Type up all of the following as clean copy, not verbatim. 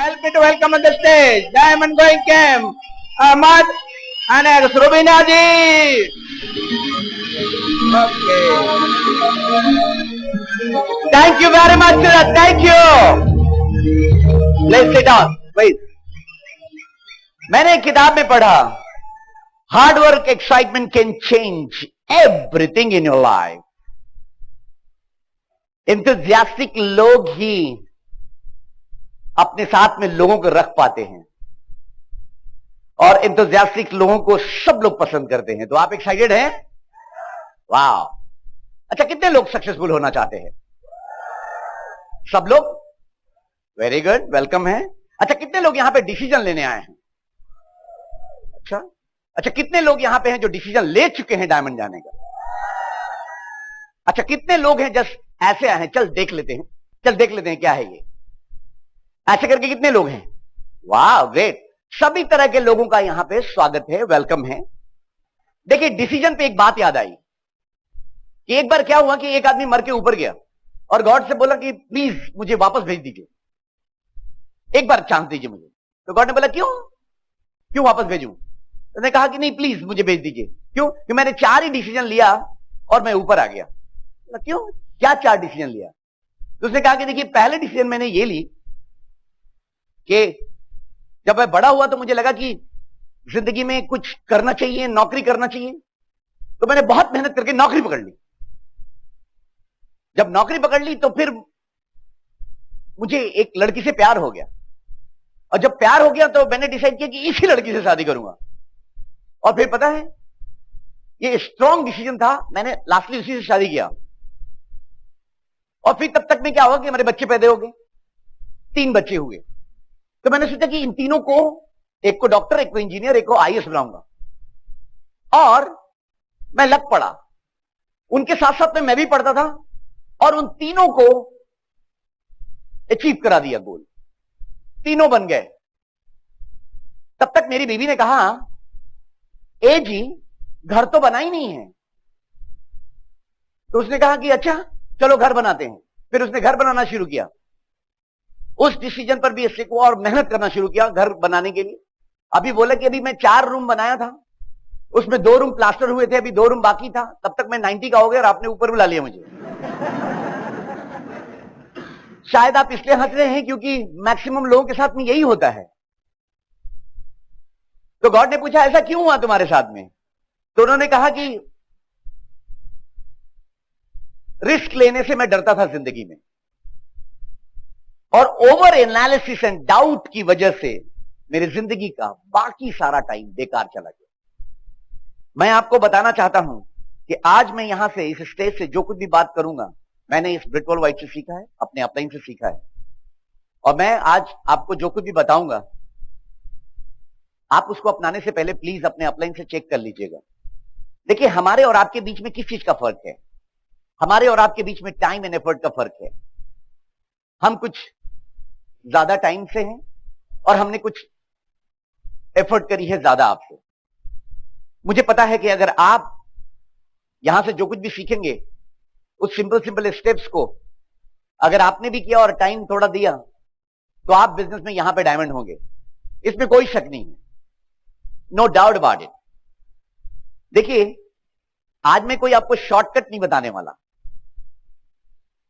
help me to welcome on the stage Diamond Going Camp, Ahmad and Rubina ji. Okay. Thank you very much, sir. Thank you. Please sit down, please. मैंने एक किताब में पढ़ा, hard work excitement can change everything in your life. Enthusiastic लोग ही अपने साथ में लोगों को रख पाते हैं और एंथुसियास्टिक लोगों को सब लोग पसंद करते हैं. तो आप एक्साइटेड हैं? वाह. अच्छा, कितने लोग सक्सेसफुल होना चाहते हैं? सब लोग? वेरी गुड, वेलकम है. अच्छा, कितने लोग यहां पे डिसीजन लेने आए हैं? अच्छा, कितने लोग यहां पे हैं जो डिसीजन ले चुके हैं डायमंड जाने का? अच्छा, कितने लोग हैं जस्ट ऐसे आए हैं, चल देख लेते हैं क्या है ये, ऐसे करके कितने लोग हैं? वाह, ग्रेट. सभी तरह के लोगों का यहां पे स्वागत है, वेलकम है. देखिए, डिसीजन पे एक बात याद आई कि एक बार क्या हुआ कि एक आदमी मर के ऊपर गया और गॉड से बोला कि प्लीज मुझे वापस भेज दीजिए, एक बार चांस दीजिए मुझे. तो गॉड ने बोला क्यों वापस भेजूं? उसने कहा कि नहीं, प्लीज मुझे भेज दीजिए. क्यों? कि मैंने 4 ही डिसीजन लिया और मैं ऊपर आ गया. क्यों? क्या 4 डिसीजन लिया? तो उसने कहा कि देखिए, पहले डिसीजन मैंने ये ली कि जब मैं बड़ा हुआ तो मुझे लगा कि जिंदगी में कुछ करना चाहिए, नौकरी करना चाहिए. तो मैंने बहुत मेहनत करके नौकरी पकड़ ली. जब नौकरी पकड़ ली तो फिर मुझे एक लड़की से प्यार हो गया और जब प्यार हो गया तो मैंने डिसाइड किया कि इसी लड़की से शादी करूंगा. और फिर पता है, ये स्ट्रॉन्ग डिसीजन था, मैंने लास्टली उसी से शादी किया. और फिर तब तक में क्या हुआ कि हमारे बच्चे पैदा हो गए, 3 बच्चे हुए. तो मैंने सोचा कि इन तीनों को, एक को डॉक्टर, एक को इंजीनियर, एक को आईएएस बनाऊंगा. और मैं लग पड़ा, उनके साथ साथ में मैं भी पढ़ता था और उन तीनों को अचीव करा दिया गोल. तीनों बन गए. तब तक मेरी बीवी ने कहा, ए जी, घर तो बना ही नहीं है. तो उसने कहा कि अच्छा चलो घर बनाते हैं. फिर उसने घर बनाना शुरू किया. उस डिसीजन पर भी इससे को और मेहनत करना शुरू किया घर बनाने के लिए. अभी बोला कि अभी मैं 4 रूम बनाया था, उसमें 2 रूम प्लास्टर हुए थे, अभी 2 रूम बाकी था. तब तक मैं 90 का हो गया और आपने ऊपर बुला लिया मुझे. शायद आप इसलिए हंस रहे हैं क्योंकि मैक्सिमम लोगों के साथ में यही होता है. तो गॉड ने पूछा, ऐसा क्यों हुआ तुम्हारे साथ में? तो उन्होंने कहा कि रिस्क लेने से मैं डरता था जिंदगी में और ओवर एनालिसिस एंड डाउट की वजह से मेरी जिंदगी का बाकी सारा टाइम बेकार चला गया. मैं आपको बताना चाहता हूं कि आज मैं यहां से, इस स्टेज से जो कुछ भी बात करूंगा, मैंने इस ब्रिटवल वाइट से सीखा है, अपने अपलाइन से सीखा है. और मैं आज आपको जो कुछ भी बताऊंगा, आप उसको अपनाने से पहले प्लीज अपने अपलाइन से चेक कर लीजिएगा. देखिए, हमारे और आपके बीच में किस चीज का फर्क है? हमारे और आपके बीच में टाइम एंड एफर्ट का फर्क है. हम कुछ ज्यादा टाइम से हैं और हमने कुछ एफर्ट करी है ज्यादा आपसे. मुझे पता है कि अगर आप यहां से जो कुछ भी सीखेंगे, उस सिंपल स्टेप्स को अगर आपने भी किया और टाइम थोड़ा दिया, तो आप बिजनेस में यहां पे डायमंड होंगे. इसमें कोई शक नहीं है, नो डाउट अबाउट इट. देखिए, आज मैं कोई आपको शॉर्टकट नहीं बताने वाला,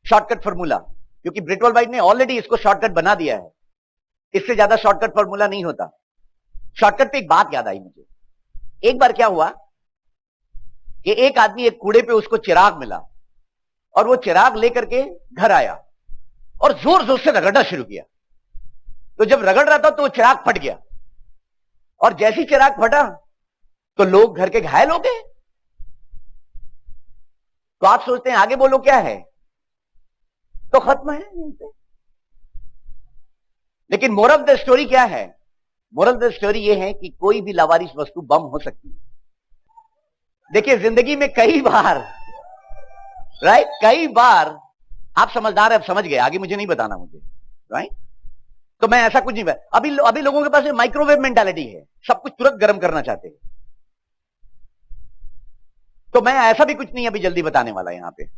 शॉर्टकट फॉर्मूला, क्योंकि ब्रिटवल वाइट ने ऑलरेडी इसको शॉर्टकट बना दिया है. इससे ज्यादा शॉर्टकट फॉर्मूला नहीं होता. शॉर्टकट पे एक बात याद आई मुझे. एक बार क्या हुआ कि एक आदमी, एक कूड़े पे उसको चिराग मिला और वो चिराग लेकर के घर आया और जोर जोर से रगड़ना शुरू किया. तो जब रगड़ रहा था तो वो चिराग फट गया और जैसी चिराग फटा तो लोग घर के घायल हो गए. तो आप सोचते हैं आगे बोलो क्या है, तो खत्म है यहीं पे. लेकिन मोरल ऑफ द स्टोरी क्या है? मोरल ऑफ द स्टोरी ये है कि कोई भी लावारिस वस्तु बम हो सकती है. देखिए, जिंदगी में कई बार, राइट, कई बार आप समझदार है, आप समझ गए, आगे मुझे नहीं बताना मुझे, राइट. तो मैं ऐसा कुछ नहीं, अभी लोगों के पास माइक्रोवेव मेंटालिटी है, सब कुछ तुरंत गर्म करना चाहते हैं. तो मैं ऐसा भी कुछ नहीं अभी जल्दी बताने वाला यहां पे.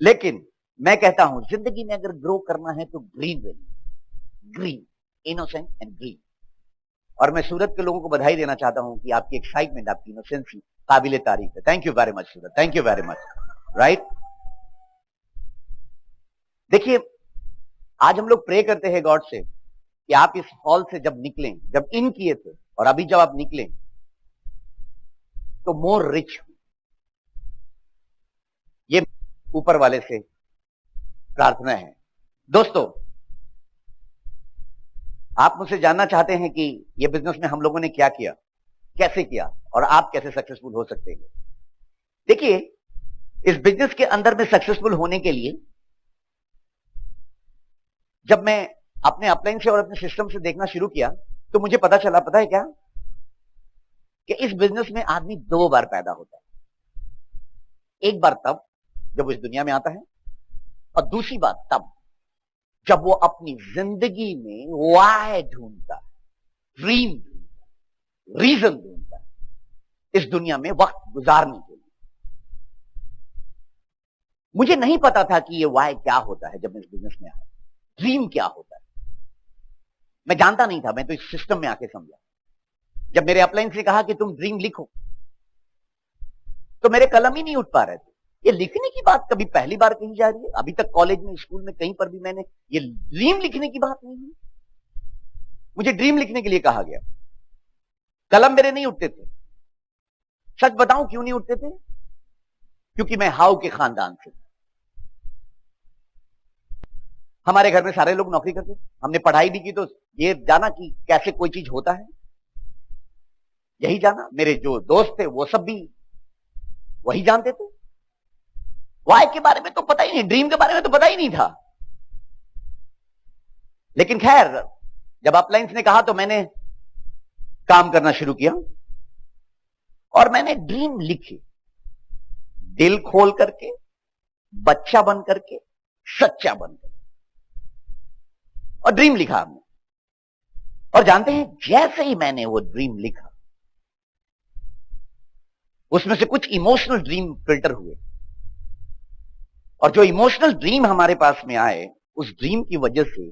लेकिन मैं कहता हूं, जिंदगी में अगर ग्रो करना है तो ग्रीन रहिए, ग्रीन. Innocent and dream. और मैं सूरत के लोगों को बधाई देना चाहता हूं कि आपकी एक्साइटमेंट, आपकी इनोसेंसी काबिले तारीफ है। Thank you very much Surat, thank you very much. Right, देखिए आज हम लोग प्रे करते हैं गॉड से कि आप इस हॉल से जब निकलें, जब इन किए थे और अभी जब आप निकलें तो मोर रिच, ये ऊपर वाले से प्रार्थना है। दोस्तों, आप मुझसे जानना चाहते हैं कि ये बिजनेस में हम लोगों ने क्या किया, कैसे किया और आप कैसे सक्सेसफुल हो सकते हैं। देखिए, इस बिजनेस के अंदर में सक्सेसफुल होने के लिए जब मैं अपने अपलाइन से और अपने सिस्टम से देखना शुरू किया तो मुझे पता चला, पता है क्या, कि इस बिजनेस में आदमी 2 बार पैदा होता है। एक बार तब जब वो इस दुनिया में आता है और दूसरी बार तब जब वो अपनी जिंदगी में वाय ढूंढता है, ड्रीम ढूंढता है, रीजन ढूंढता है इस दुनिया में वक्त गुजारने के लिए। मुझे नहीं पता था कि ये वाय क्या होता है जब मैं इस बिजनेस में आया, ड्रीम क्या होता है मैं जानता नहीं था। मैं तो इस सिस्टम में आके समझा। जब मेरे अपलाइन से कहा कि तुम ड्रीम लिखो तो मेरे कलम ही नहीं उठ पा रहे थे। ये लिखने की बात कभी पहली बार कही जा रही है, अभी तक कॉलेज में, स्कूल में, कहीं पर भी मैंने ये ड्रीम लिखने की बात नहीं हुई। मुझे ड्रीम लिखने के लिए कहा गया, कलम मेरे नहीं उठते थे। सच बताऊं क्यों नहीं उठते थे? क्योंकि मैं हाउ के खानदान से, हमारे घर में सारे लोग नौकरी करते थे, हमने पढ़ाई भी की तो ये जाना कि कैसे कोई चीज होता है, यही जाना। मेरे जो दोस्त थे वो सब भी वही जानते थे। वाई के बारे में तो पता ही नहीं, ड्रीम के बारे में तो पता ही नहीं था। लेकिन खैर, जब अपलाइंस ने कहा तो मैंने काम करना शुरू किया और मैंने ड्रीम लिखी, दिल खोल करके, बच्चा बन करके, सच्चा बन करके, और ड्रीम लिखा हमने। और जानते हैं, जैसे ही मैंने वो ड्रीम लिखा उसमें से कुछ इमोशनल ड्रीम फिल्टर हुए, और जो इमोशनल ड्रीम हमारे पास में आए, उस ड्रीम की वजह से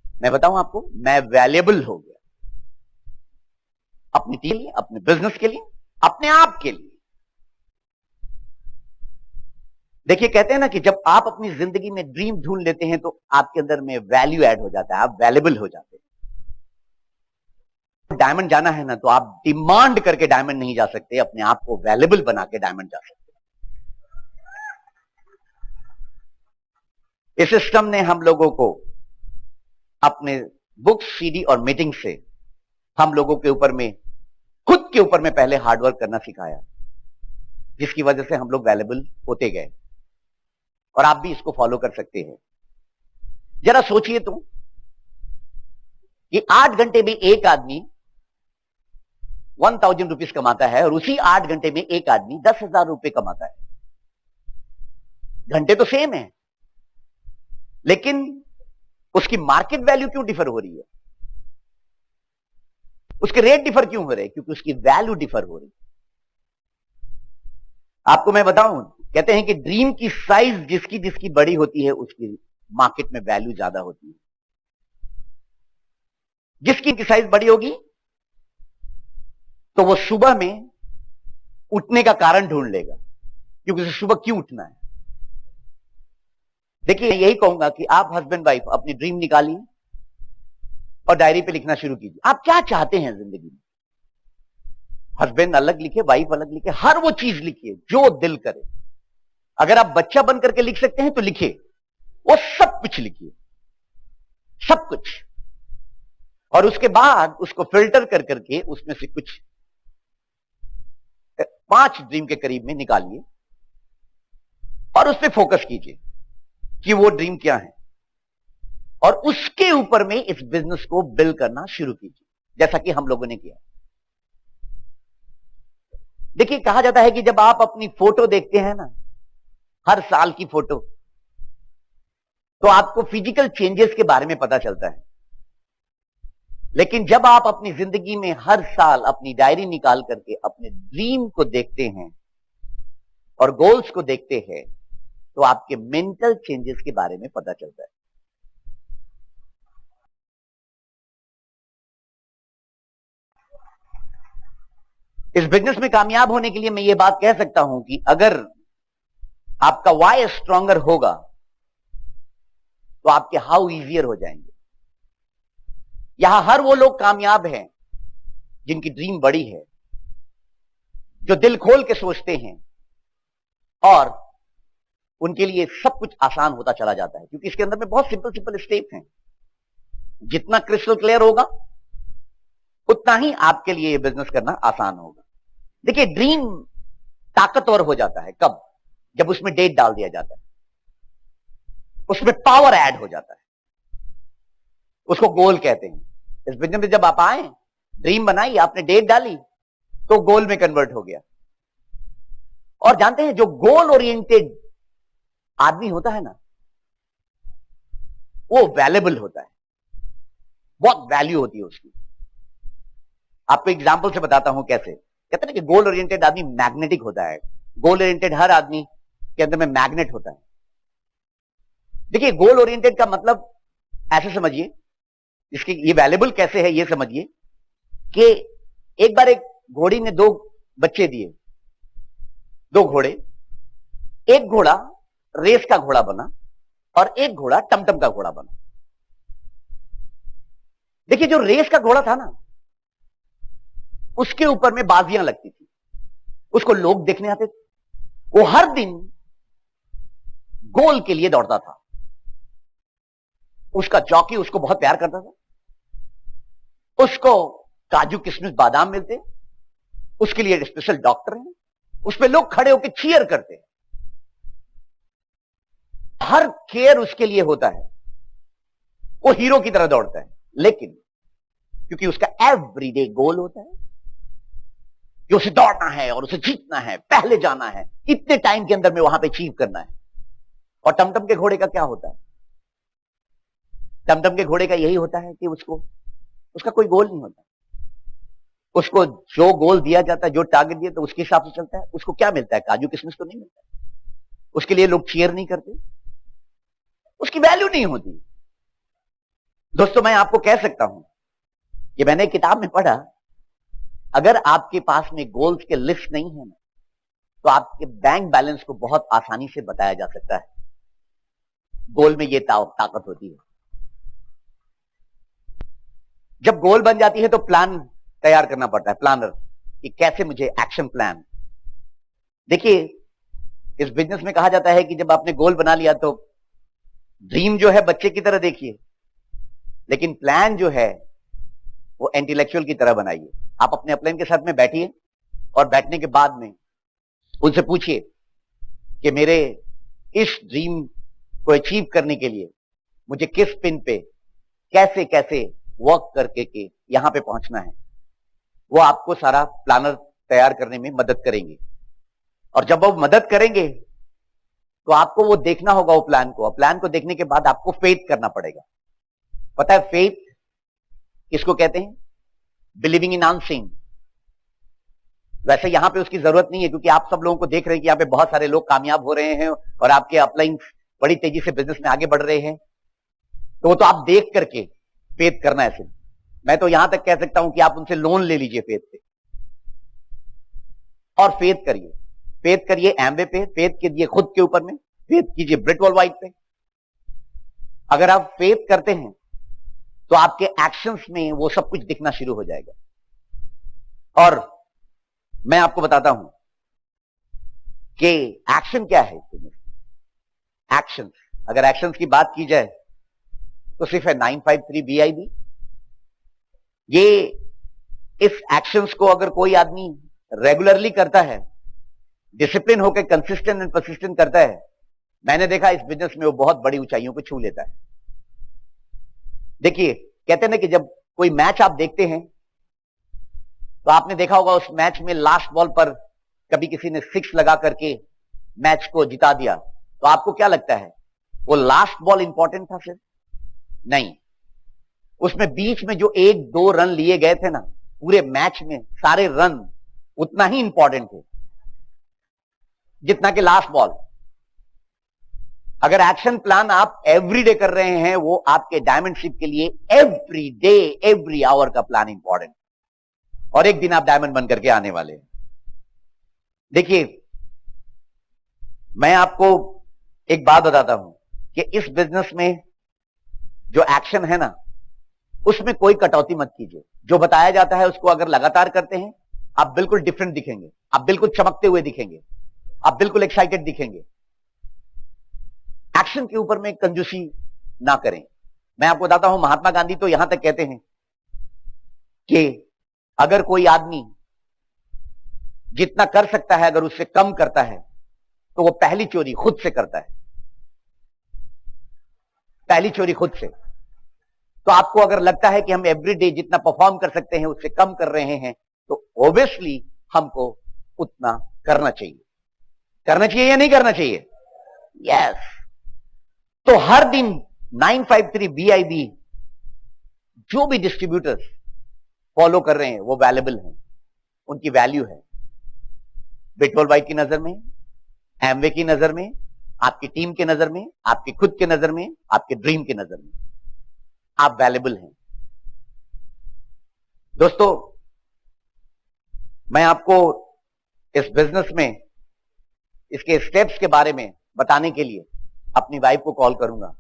मैं बताऊं आपको, मैं वैल्यूएबल हो गया अपनी टीम के लिए, अपने बिजनेस के लिए, अपने आप के लिए। देखिए, कहते हैं ना कि जब आप अपनी जिंदगी में ड्रीम ढूंढ लेते हैं तो आपके अंदर में वैल्यू ऐड हो जाता है, आप वैल्यूएबल हो जाते हैं। डायमंड जाना है ना तो आप डिमांड करके डायमंड नहीं जा सकते, अपने आप को वैल्यूएबल बना के डायमंड जा सकते। इस सिस्टम ने हम लोगों को अपने बुक, सीडी और मीटिंग से हम लोगों के ऊपर में, खुद के ऊपर में पहले हार्डवर्क करना सिखाया, जिसकी वजह से हम लोग वैल्यूएबल होते गए। और आप भी इसको फॉलो कर सकते हैं। जरा सोचिए तो, ये 8 घंटे में एक आदमी 1000 रुपीज कमाता है और उसी 8 घंटे में एक आदमी 10,000 रुपए कमाता है। घंटे तो सेम है, लेकिन उसकी मार्केट वैल्यू क्यों डिफर हो रही है? उसके रेट डिफर क्यों हो रहे हैं? क्योंकि उसकी वैल्यू डिफर हो रही है। आपको मैं बताऊं, कहते हैं कि ड्रीम की साइज जिसकी जिसकी बड़ी होती है उसकी मार्केट में वैल्यू ज्यादा होती है। जिसकी की साइज बड़ी होगी तो वो सुबह में उठने का कारण ढूंढ लेगा, क्योंकि उसे सुबह क्यों उठना है। देखिए, यही कहूंगा कि आप हस्बैंड वाइफ अपनी ड्रीम निकालिए और डायरी पे लिखना शुरू कीजिए। आप क्या चाहते हैं जिंदगी में? हस्बैंड अलग लिखे, वाइफ अलग लिखे, हर वो चीज लिखिए जो दिल करे। अगर आप बच्चा बन करके लिख सकते हैं तो लिखिए, वो सब कुछ लिखिए, सब कुछ। और उसके बाद उसको फिल्टर कर करके उसमें से कुछ 5 ड्रीम के करीब में निकालिए और उस पर फोकस कीजिए कि वो ड्रीम क्या है, और उसके ऊपर में इस बिजनेस को बिल्ड करना शुरू कीजिए, जैसा कि हम लोगों ने किया। देखिए, कहा जाता है कि जब आप अपनी फोटो देखते हैं ना, हर साल की फोटो, तो आपको फिजिकल चेंजेस के बारे में पता चलता है। लेकिन जब आप अपनी जिंदगी में हर साल अपनी डायरी निकाल करके अपने ड्रीम को देखते हैं और गोल्स को देखते हैं, तो आपके मेंटल चेंजेस के बारे में पता चलता है। इस बिजनेस में कामयाब होने के लिए मैं ये बात कह सकता हूं कि अगर आपका वाई स्ट्रॉन्गर होगा तो आपके हाउ इजियर हो जाएंगे। यहां हर वो लोग कामयाब हैं जिनकी ड्रीम बड़ी है, जो दिल खोल के सोचते हैं, और उनके लिए सब कुछ आसान होता चला जाता है, क्योंकि इसके अंदर में बहुत सिंपल सिंपल स्टेप हैं। जितना क्रिस्टल क्लियर होगा उतना ही आपके लिए ये बिजनेस करना आसान होगा। देखिए, ड्रीम ताकतवर हो जाता है कब? जब उसमें डेट डाल दिया जाता है, उसमें पावर ऐड हो जाता है, उसको गोल कहते हैं। इस बिजनेस में जब आप आए, ड्रीम बनाई, आपने डेट डाली, तो गोल में कन्वर्ट हो गया। और जानते हैं, जो गोल ओरिएंटेड आदमी होता है ना, वो वैल्यूएबल होता है, बहुत वैल्यू होती है उसकी। आपको एग्जांपल से बताता हूं कैसे। कहते हैं कि गोल ओरिएंटेड आदमी मैग्नेटिक होता है। गोल ओरिएंटेड हर आदमी के अंदर में मैग्नेट होता है। देखिए, गोल ओरिएंटेड का मतलब ऐसे समझिए, इसकी ये वैल्यूएबल कैसे है ये समझिए कि एक बार एक घोड़ी ने 2 बच्चे दिए, 2 घोड़े। एक घोड़ा रेस का घोड़ा बना और एक घोड़ा टमटम का घोड़ा बना। देखिए, जो रेस का घोड़ा था ना, उसके ऊपर में बाजियां लगती थी, उसको लोग देखने आते थे। वो हर दिन गोल के लिए दौड़ता था। उसका जॉकी उसको बहुत प्यार करता था। उसको काजू किशमिश बादाम मिलते, उसके लिए स्पेशल डॉक्टर हैं, उस पे लोग खड़े होकर चीयर करते हैं। हर केयर उसके लिए होता है, वो हीरो की तरह दौड़ता है। लेकिन क्योंकि उसका एवरीडे गोल होता है कि उसे दौड़ना है और उसे जीतना है, पहले जाना है, इतने टाइम के अंदर में वहां पे अचीव करना है। और टमटम के घोड़े का क्या होता है? टमटम के घोड़े का यही होता है कि उसका कोई गोल नहीं होता। उसको जो गोल दिया जाता है, जो टारगेट दिया, तो उसके हिसाब से चलता है। उसको क्या मिलता है? काजू किशमिश तो नहीं मिलता। उसके लिए लोग चीयर नहीं करते, उसकी वैल्यू नहीं होती। दोस्तों, मैं आपको कह सकता हूं, ये मैंने किताब में पढ़ा, अगर आपके पास में गोल्स के लिस्ट नहीं है ना, तो आपके बैंक बैलेंस को बहुत आसानी से बताया जा सकता है। गोल में ये ताकत होती है। जब गोल बन जाती है तो प्लान तैयार करना पड़ता है, प्लानर, कि कैसे मुझे एक्शन प्लान। देखिए, इस बिजनेस में कहा जाता है कि जब आपने गोल बना लिया तो ड्रीम जो है बच्चे की तरह देखिए, लेकिन प्लान जो है वो इंटेलेक्चुअल की तरह बनाइए। आप अपने अपलाइन के साथ में बैठिए और बैठने के बाद में उनसे पूछिए कि मेरे इस ड्रीम को अचीव करने के लिए मुझे किस पिन पे कैसे कैसे वर्क करके के यहां पे पहुंचना है। वो आपको सारा प्लानर तैयार करने में मदद करेंगे। और जब वो मदद करेंगे तो आपको वो देखना होगा वो प्लान को। प्लान को देखने के बाद आपको फेथ करना पड़ेगा। पता है फेथ किसको कहते हैं? Believing in unseen. वैसे यहां पे उसकी जरूरत नहीं है, क्योंकि आप सब लोगों को देख रहे हैं कि यहां पे बहुत सारे लोग कामयाब हो रहे हैं और आपके अपलाइन बड़ी तेजी से बिजनेस में आगे बढ़ रहे हैं। तो वो तो आप देख करके फेथ करना है सिर्फ। मैं तो यहां तक कह सकता हूं कि आप उनसे लोन ले लीजिए फेथ पे और फेथ करिए। फेथ करिए एमवे पे, फेथ कीजिए खुद के ऊपर में, फेथ कीजिए ब्रिट वर्ल्डवाइड पे। अगर आप फेथ करते हैं तो आपके एक्शंस में वो सब कुछ दिखना शुरू हो जाएगा। और मैं आपको बताता हूं कि एक्शन क्या है। एक्शन, अगर एक्शंस की बात की जाए तो सिर्फ है 953 BIB। ये इस एक्शंस को अगर कोई आदमी रेगुलरली करता है, डिसिप्लिन होकर कंसिस्टेंट एंड परसिस्टेंट करता है, मैंने देखा इस बिजनेस में वो बहुत बड़ी ऊंचाइयों को छू लेता है। देखिए, कहते हैं ना कि जब कोई मैच आप देखते हैं तो आपने देखा होगा उस मैच में लास्ट बॉल पर कभी किसी ने 6 लगा करके मैच को जिता दिया, तो आपको क्या लगता है वो लास्ट बॉल इंपॉर्टेंट था? सिर्फ नहीं, उसमें बीच में जो 1-2 रन लिए गए थे ना, पूरे मैच में सारे रन उतना ही इंपॉर्टेंट थे जितना कि लास्ट बॉल। अगर एक्शन प्लान आप एवरीडे कर रहे हैं, वो आपके डायमंडशिप के लिए एवरी डे एवरी आवर का प्लान इंपॉर्टेंट। और एक दिन आप डायमंड बन करके आने वाले हैं। देखिए, मैं आपको एक बात बताता हूं कि इस बिजनेस में जो एक्शन है ना, उसमें कोई कटौती मत कीजिए। जो बताया जाता है उसको अगर लगातार करते हैं, आप बिल्कुल डिफरेंट दिखेंगे, आप बिल्कुल चमकते हुए दिखेंगे, आप बिल्कुल एक्साइटेड दिखेंगे। एक्शन के ऊपर में कंजूसी ना करें। मैं आपको बताता हूं, महात्मा गांधी तो यहां तक कहते हैं कि अगर कोई आदमी जितना कर सकता है अगर उससे कम करता है तो वो पहली चोरी खुद से करता है, पहली चोरी खुद से। तो आपको अगर लगता है कि हम एवरीडे जितना परफॉर्म कर सकते हैं उससे कम कर रहे हैं, तो ऑब्वियसली हमको उतना करना चाहिए। करना चाहिए या नहीं करना चाहिए? यस। तो हर दिन 953 BIB जो भी डिस्ट्रीब्यूटर्स फॉलो कर रहे हैं वो वैल्यूएबल हैं, उनकी वैल्यू है। बिटवॉल वाइट की नजर में, एमवे की नजर में, आपकी टीम के नजर में, आपके खुद के नजर में, आपके ड्रीम के नजर में आप वैल्यूएबल हैं। दोस्तों, मैं आपको इस बिजनेस में इसके स्टेप्स के बारे में बताने के लिए अपनी वाइफ को कॉल करूंगा,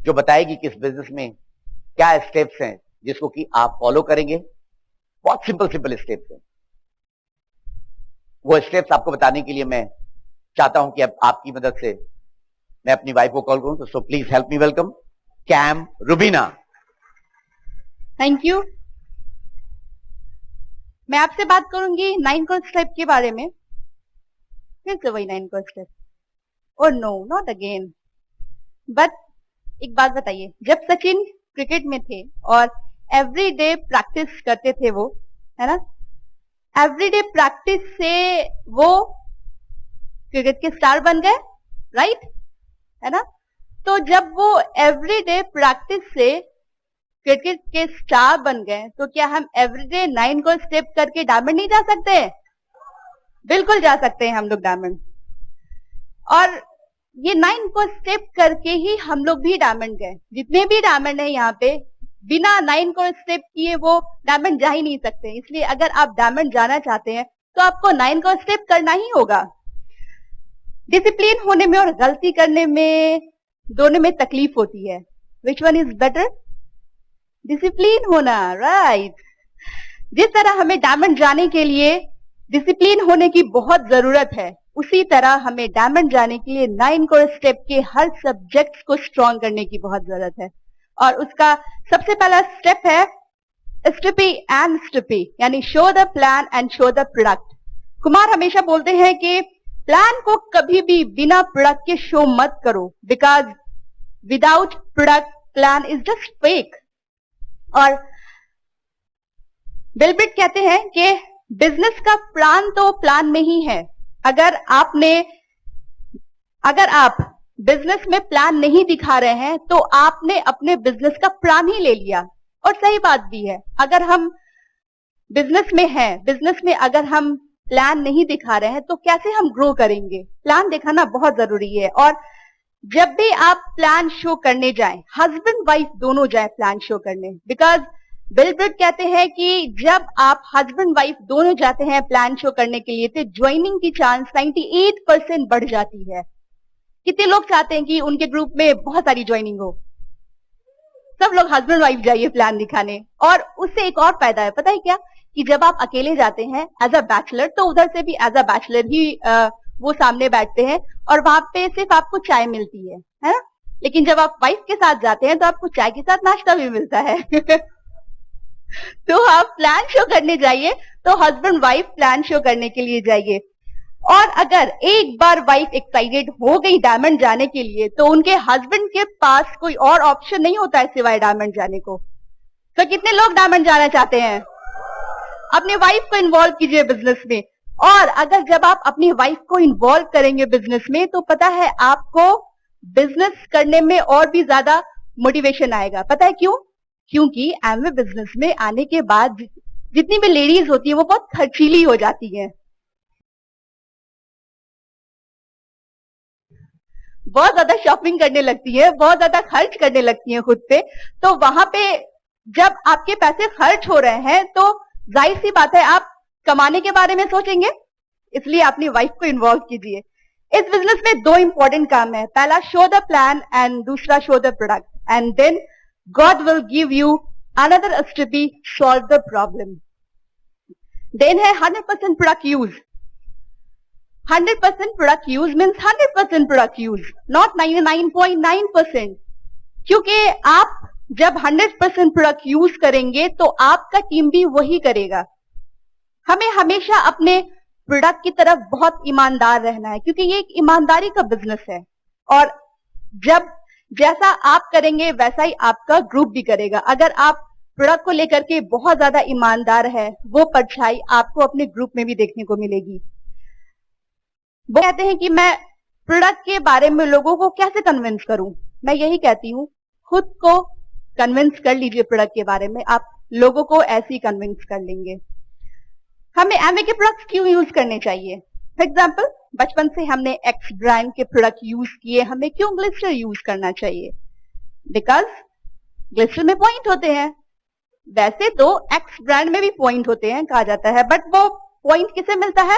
जो बताएगी कि इस बिजनेस में क्या स्टेप्स हैं जिसको कि आप फॉलो करेंगे। बहुत सिंपल सिंपल स्टेप्स हैं। वो स्टेप्स आपको बताने के लिए मैं चाहता हूं कि अब आपकी मदद से मैं अपनी वाइफ को कॉल करूं। तो so please help me welcome कैम रुबीना। Thank you. मैं आपसे बात करूंगी 9 कॉल स्टेप के बारे में। फिर से वही 9 call step. Oh no, not again. But एक बात बताइए, जब सचिन क्रिकेट में थे और एवरीडे प्रैक्टिस करते थे वो, है ना, एवरीडे प्रैक्टिस से वो क्रिकेट के स्टार बन गए, राइट, है ना। तो जब वो एवरीडे प्रैक्टिस से क्रिकेट के स्टार बन गए, तो क्या हम एवरीडे 9 को स्टेप करके डायमंड नहीं जा सकते? बिल्कुल जा सकते हैं हम लोग डायमंड। और ये 9 को स्टेप करके ही हम लोग भी डायमंड गए। जितने भी डायमंड है यहाँ पे, बिना 9 को स्टेप किए वो डायमंड जा ही नहीं सकते। इसलिए अगर आप डायमंड जाना चाहते हैं तो आपको 9 को स्टेप करना ही होगा। डिसिप्लिन होने में और गलती करने में दोनों में तकलीफ होती है। Which one is better? Discipline होना, राइट। जिस तरह हमें डायमंड जाने के लिए डिसिप्लिन होने की बहुत जरूरत है, उसी तरह हमें डायमंड जाने के लिए 9 को स्टेप के हर सब्जेक्ट को स्ट्रॉन्ग करने की बहुत जरूरत है। और उसका सबसे पहला स्टेप है स्टिपी एंड स्टिपी, यानी show the plan and show the product. Kumar हमेशा बोलते हैं कि प्लान को कभी भी बिना प्रोडक्ट के शो मत करो, because without product plan is just fake. और बिल गेट्स कहते हैं कि बिजनेस का प्लान तो प्लान में ही है। अगर आप बिजनेस में प्लान नहीं दिखा रहे हैं तो आपने अपने बिजनेस का प्लान ही ले लिया। और सही बात भी है, अगर हम बिजनेस में हैं, बिजनेस में अगर हम प्लान नहीं दिखा रहे हैं तो कैसे हम ग्रो करेंगे? प्लान दिखाना बहुत जरूरी है। और जब भी आप प्लान शो करने जाएं, हस्बैंड वाइफ दोनों जाएं प्लान शो करने, बिकॉज बिल गेट्स कहते हैं कि जब आप हस्बैंड वाइफ दोनों जाते हैं प्लान शो करने के लिए तो ज्वाइनिंग की चांस 98% बढ़ जाती है। कितने लोग चाहते हैं कि उनके ग्रुप में बहुत सारी ज्वाइनिंग हो? सब लोग हस्बैंड वाइफ जाइए प्लान दिखाने। और उससे एक और फायदा है, पता है क्या, कि जब आप अकेले जाते हैं एज अ बैचलर, तो उधर से भी एज अ बैचलर ही वो सामने बैठते हैं और वहां पे सिर्फ आपको चाय मिलती है ना। लेकिन जब आप वाइफ के साथ जाते हैं तो आपको चाय के साथ नाश्ता भी मिलता है। तो आप प्लान शो करने जाइए, तो हस्बैंड वाइफ प्लान शो करने के लिए जाइए। और अगर एक बार वाइफ एक्साइटेड हो गई डायमंड जाने के लिए, तो उनके हस्बैंड के पास कोई और ऑप्शन नहीं होता है सिवाय डायमंड जाने को। तो कितने लोग डायमंड जाना चाहते हैं? अपने वाइफ को इन्वॉल्व कीजिए बिजनेस में। और अगर जब आप अपनी वाइफ को इन्वॉल्व करेंगे बिजनेस में, तो पता है आपको बिजनेस करने में और भी ज्यादा मोटिवेशन आएगा। पता है क्यों? क्योंकि एमवे बिजनेस में आने के बाद जितनी भी लेडीज होती है वो बहुत खर्चीली हो जाती हैं, बहुत ज्यादा शॉपिंग करने लगती है, बहुत ज्यादा खर्च करने लगती है खुद पे। तो वहां पे जब आपके पैसे खर्च हो रहे हैं तो जाहिर सी बात है आप कमाने के बारे में सोचेंगे, इसलिए अपनी वाइफ को इन्वॉल्व कीजिए। इस बिजनेस में दो इंपॉर्टेंट काम है, पहला शो द प्लान एंड दूसरा show the product, and then God will give you another STP, solve the problem. Then है 100% product use. 100% product use means 100% product use, not 99.9%, क्योंकि आप जब 100% प्रोडक्ट यूज करेंगे तो आपका टीम भी वही करेगा। हमें हमेशा अपने प्रोडक्ट की तरफ बहुत ईमानदार रहना है, क्योंकि ये एक ईमानदारी का बिजनेस है, और जब जैसा आप करेंगे वैसा ही आपका ग्रुप भी करेगा। अगर आप प्रोडक्ट को लेकर के बहुत ज्यादा ईमानदार है, वो परछाई आपको अपने ग्रुप में भी देखने को मिलेगी। वो कहते हैं कि मैं प्रोडक्ट के बारे में लोगों को कैसे कन्विंस करूं, मैं यही कहती हूं, खुद को कन्विंस कर लीजिए प्रोडक्ट के बारे में, आप लोगों को ऐसे ही कन्विंस कर लेंगे। हमें एमवे के प्रोडक्ट्स क्यों यूज करने चाहिए? फॉर एग्जाम्पल, बचपन से हमने एक्स ब्रांड के प्रोडक्ट यूज किए, हमें क्यों ग्लिस्टर यूज करना चाहिए? बिकॉज ग्लिस्टर में पॉइंट होते हैं। वैसे तो एक्स ब्रांड में भी पॉइंट होते हैं कहा जाता है, बट वो पॉइंट किसे मिलता है?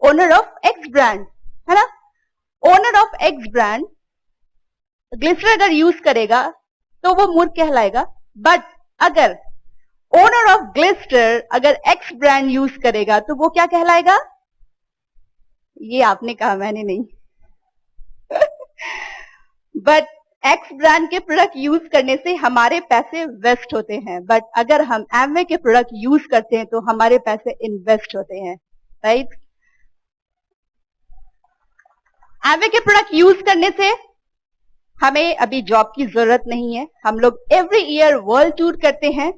ओनर ऑफ एक्स ब्रांड, है ना? Owner of x brand Glister अगर यूज करेगा तो वो मूर्ख कहलाएगा, बट अगर ओनर ऑफ ग्लिस्टर अगर एक्स ब्रांड यूज करेगा तो वो क्या कहलाएगा? ये आपने कहा, मैंने नहीं। बट एक्स ब्रांड के प्रोडक्ट यूज करने से हमारे पैसे वेस्ट होते हैं, बट अगर हम एमवे के प्रोडक्ट यूज करते हैं तो हमारे पैसे इन्वेस्ट होते हैं, राइट? एमवे के प्रोडक्ट यूज करने से हमें अभी जॉब की जरूरत नहीं है। हम लोग एवरी ईयर वर्ल्ड टूर करते हैं,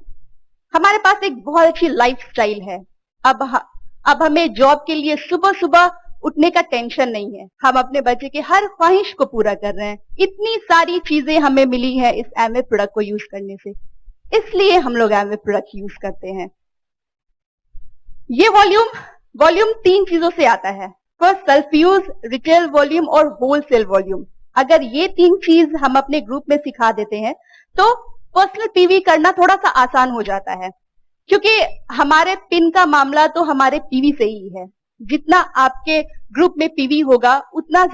हमारे पास एक बहुत अच्छी लाइफस्टाइल है। अब हमें जॉब के लिए सुबह सुबह उठने का टेंशन नहीं है, हम अपने बच्चे के हर ख्वाहिश को पूरा कर रहे हैं। इतनी सारी चीजें हमें मिली है इस एमवे प्रोडक्ट को यूज करने से, इसलिए हम लोग एमवे प्रोडक्ट यूज करते हैं। ये वॉल्यूम 3 चीजों से आता है, first self use, retail volume और होलसेल वॉल्यूम। अगर ये 3 चीज हम अपने ग्रुप में सिखा देते हैं तो पर्सनल पीवी करना थोड़ा सा आसान हो जाता है, क्योंकि हमारे पिन का मामला तो हमारे पीवी से ही है। जितना आपके ग्रुप में पीवी होगा उतना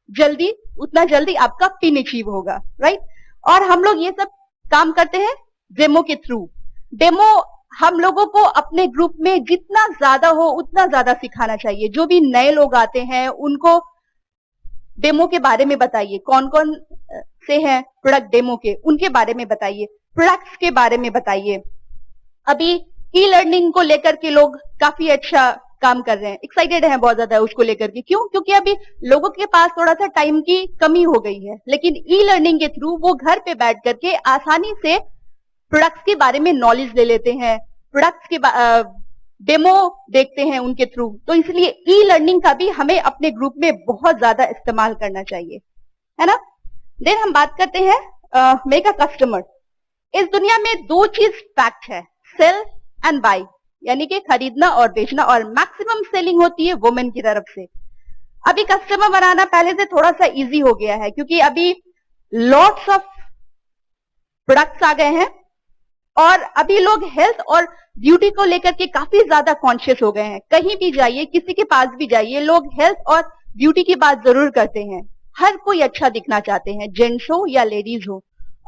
जल्दी आपका पिन अचीव होगा, राइट? और हम लोग ये सब काम करते हैं डेमो के थ्रू। डेमो हम लोगों को अपने ग्रुप में जितना ज्यादा हो उतना ज्यादा सिखाना चाहिए। जो भी नए लोग आते हैं उनको डेमो के बारे में बताइए, कौन कौन से हैं प्रोडक्ट डेमो के, उनके बारे में बताइए, प्रोडक्ट्स के बारे में बताइए। अभी ई लर्निंग को लेकर के लोग काफी अच्छा काम कर रहे हैं, एक्साइटेड हैं बहुत ज्यादा उसको लेकर के। क्यों? क्योंकि अभी लोगों के पास थोड़ा सा टाइम की कमी हो गई है, लेकिन ई लर्निंग के थ्रू वो घर पे बैठ करके आसानी से प्रोडक्ट्स के बारे में नॉलेज ले लेते हैं, प्रोडक्ट्स के डेमो देखते हैं उनके थ्रू। तो इसलिए ई लर्निंग का भी हमें अपने ग्रुप में बहुत ज्यादा इस्तेमाल करना चाहिए, है ना? देन हम बात करते हैं मेक अ कस्टमर। इस दुनिया में 2 चीज फैक्ट है, सेल एंड बाय, यानी कि खरीदना और बेचना, और मैक्सिमम सेलिंग होती है वुमेन की तरफ से। अभी कस्टमर बनाना पहले से थोड़ा सा इजी हो गया है, क्योंकि अभी लॉट्स ऑफ प्रोडक्ट्स आ गए हैं, और अभी लोग हेल्थ और ब्यूटी को लेकर के काफी ज्यादा कॉन्शियस हो गए हैं। कहीं भी जाइए, किसी के पास भी जाइए, लोग हेल्थ और ब्यूटी की बात जरूर करते हैं। हर कोई अच्छा दिखना चाहते हैं, जेंट्स हो या लेडीज हो।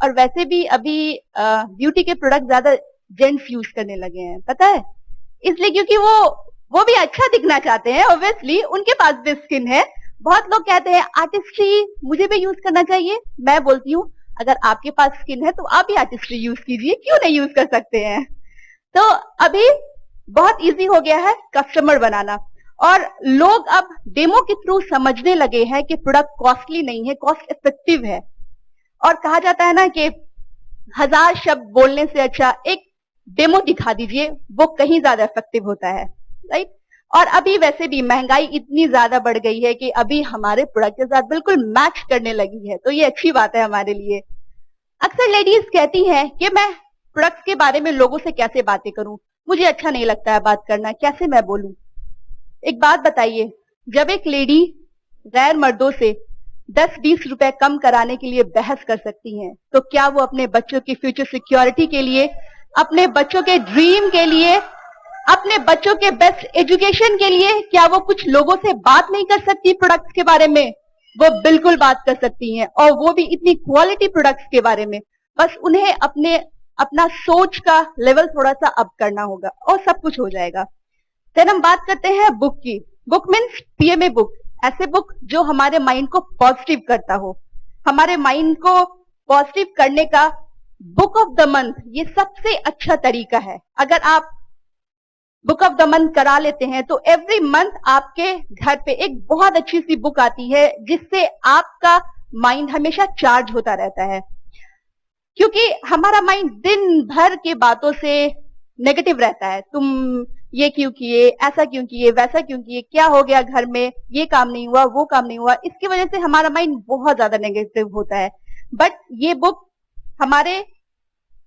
और वैसे भी अभी ब्यूटी के प्रोडक्ट ज्यादा जेंट्स यूज करने लगे हैं, पता है? इसलिए क्योंकि वो भी अच्छा दिखना चाहते हैं, ऑब्वियसली उनके पास भी स्किन है। बहुत लोग कहते हैं आर्टिस्ट्री मुझे भी यूज करना चाहिए। मैं बोलती हूँ अगर आपके पास स्किन है तो आप भी आर्टिस्ट्री यूज कीजिए, क्यों नहीं यूज कर सकते हैं? तो अभी बहुत इजी हो गया है कस्टमर बनाना, और लोग अब डेमो के थ्रू समझने लगे हैं कि प्रोडक्ट कॉस्टली नहीं है, कॉस्ट इफेक्टिव है। और कहा जाता है ना कि 1000 शब्द बोलने से अच्छा एक डेमो दिखा दीजिए, वो कहीं ज्यादा इफेक्टिव होता है, राइट? और अभी वैसे भी महंगाई इतनी ज्यादा बढ़ गई है कि अभी हमारे प्रोडक्ट के साथ बिल्कुल मैच करने लगी है, तो ये अच्छी बात है हमारे लिए। अक्सर लेडीज कहती हैं कि मैं प्रोडक्ट्स के बारे में लोगों से कैसे बातें करूं, मुझे अच्छा नहीं लगता है बात करना, कैसे मैं बोलूं? एक बात बताइए, जब एक लेडी गैर मर्दों से 10-20 रुपए कम कराने के लिए बहस कर सकती हैं, तो क्या वो अपने बच्चों की फ्यूचर सिक्योरिटी के लिए अपने बच्चों के ड्रीम के लिए, अपने बच्चों के बेस्ट एजुकेशन के लिए क्या वो कुछ लोगों से बात नहीं कर सकती प्रोडक्ट्स के बारे में? वो बिल्कुल बात कर सकती हैं, और वो भी इतनी क्वालिटी प्रोडक्ट्स के बारे में। बस उन्हें अपना सोच का लेवल थोड़ा सा अप करना होगा और सब कुछ हो जाएगा। फिर हम बात करते हैं बुक की। बुक मीन्स पीएमए बुक, ऐसे बुक जो हमारे माइंड को पॉजिटिव करता हो। हमारे माइंड को पॉजिटिव करने का बुक ऑफ द मंथ ये सबसे अच्छा तरीका है। अगर आप बुक ऑफ द मंथ करा लेते हैं तो एवरी मंथ आपके घर पे एक बहुत अच्छी सी बुक आती है, जिससे आपका माइंड हमेशा चार्ज होता रहता है। क्योंकि हमारा माइंड दिन भर के बातों से नेगेटिव रहता है। तुम ये क्यों किए, ऐसा क्यों किए, वैसा क्यों किए, क्या हो गया घर में, ये काम नहीं हुआ, वो काम नहीं हुआ। इसकी वजह से हमारा माइंड बहुत ज्यादा नेगेटिव होता है। बट ये बुक हमारे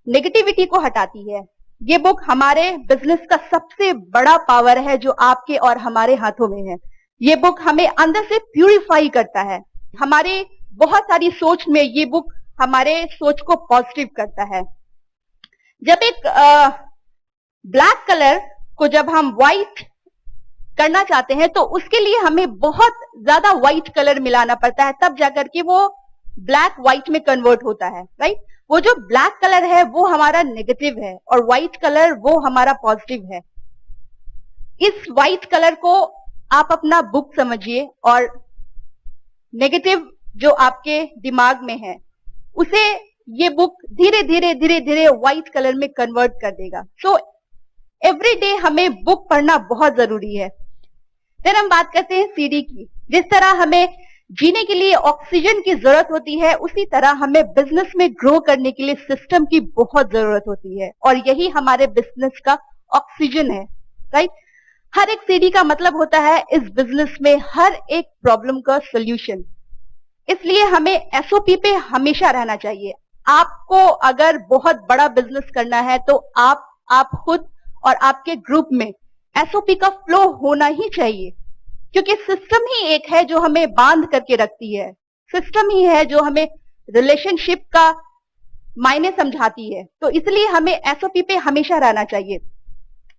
नेगेटिविटी को हटाती है। ये बुक हमारे बिजनेस का सबसे बड़ा पावर है जो आपके और हमारे हाथों में है। ये बुक हमें अंदर से प्यूरिफाई करता है। हमारे बहुत सारी सोच में ये बुक हमारे सोच को पॉजिटिव करता है। जब एक ब्लैक कलर को जब हम व्हाइट करना चाहते हैं तो उसके लिए हमें बहुत ज्यादा व्हाइट कलर मिलाना पड़ता है, तब जाकर के वो ब्लैक व्हाइट में कन्वर्ट होता है, राइट। वो जो ब्लैक कलर है वो हमारा नेगेटिव है और व्हाइट कलर वो हमारा पॉजिटिव है। इस व्हाइट कलर को आप अपना बुक समझिए और नेगेटिव जो आपके दिमाग में है उसे ये बुक धीरे धीरे धीरे धीरे व्हाइट कलर में कन्वर्ट कर देगा। सो एवरी डे हमें बुक पढ़ना बहुत जरूरी है। फिर हम बात करते हैं सीडी की। जिस तरह हमें जीने के लिए ऑक्सीजन की जरूरत होती है, उसी तरह हमें बिजनेस में ग्रो करने के लिए सिस्टम की बहुत जरूरत होती है, और यही हमारे बिजनेस का ऑक्सीजन है, राइट। हर एक सीडी का मतलब होता है इस बिजनेस में हर एक प्रॉब्लम का सोल्यूशन। इसलिए हमें एसओपी पे हमेशा रहना चाहिए। आपको अगर बहुत बड़ा बिजनेस करना है तो आप खुद और आपके ग्रुप में एसओपी का फ्लो होना ही चाहिए, क्योंकि सिस्टम ही एक है जो हमें बांध करके रखती है। सिस्टम ही है जो हमें रिलेशनशिप का मायने समझाती है। तो इसलिए हमें एसओपी पे हमेशा रहना चाहिए,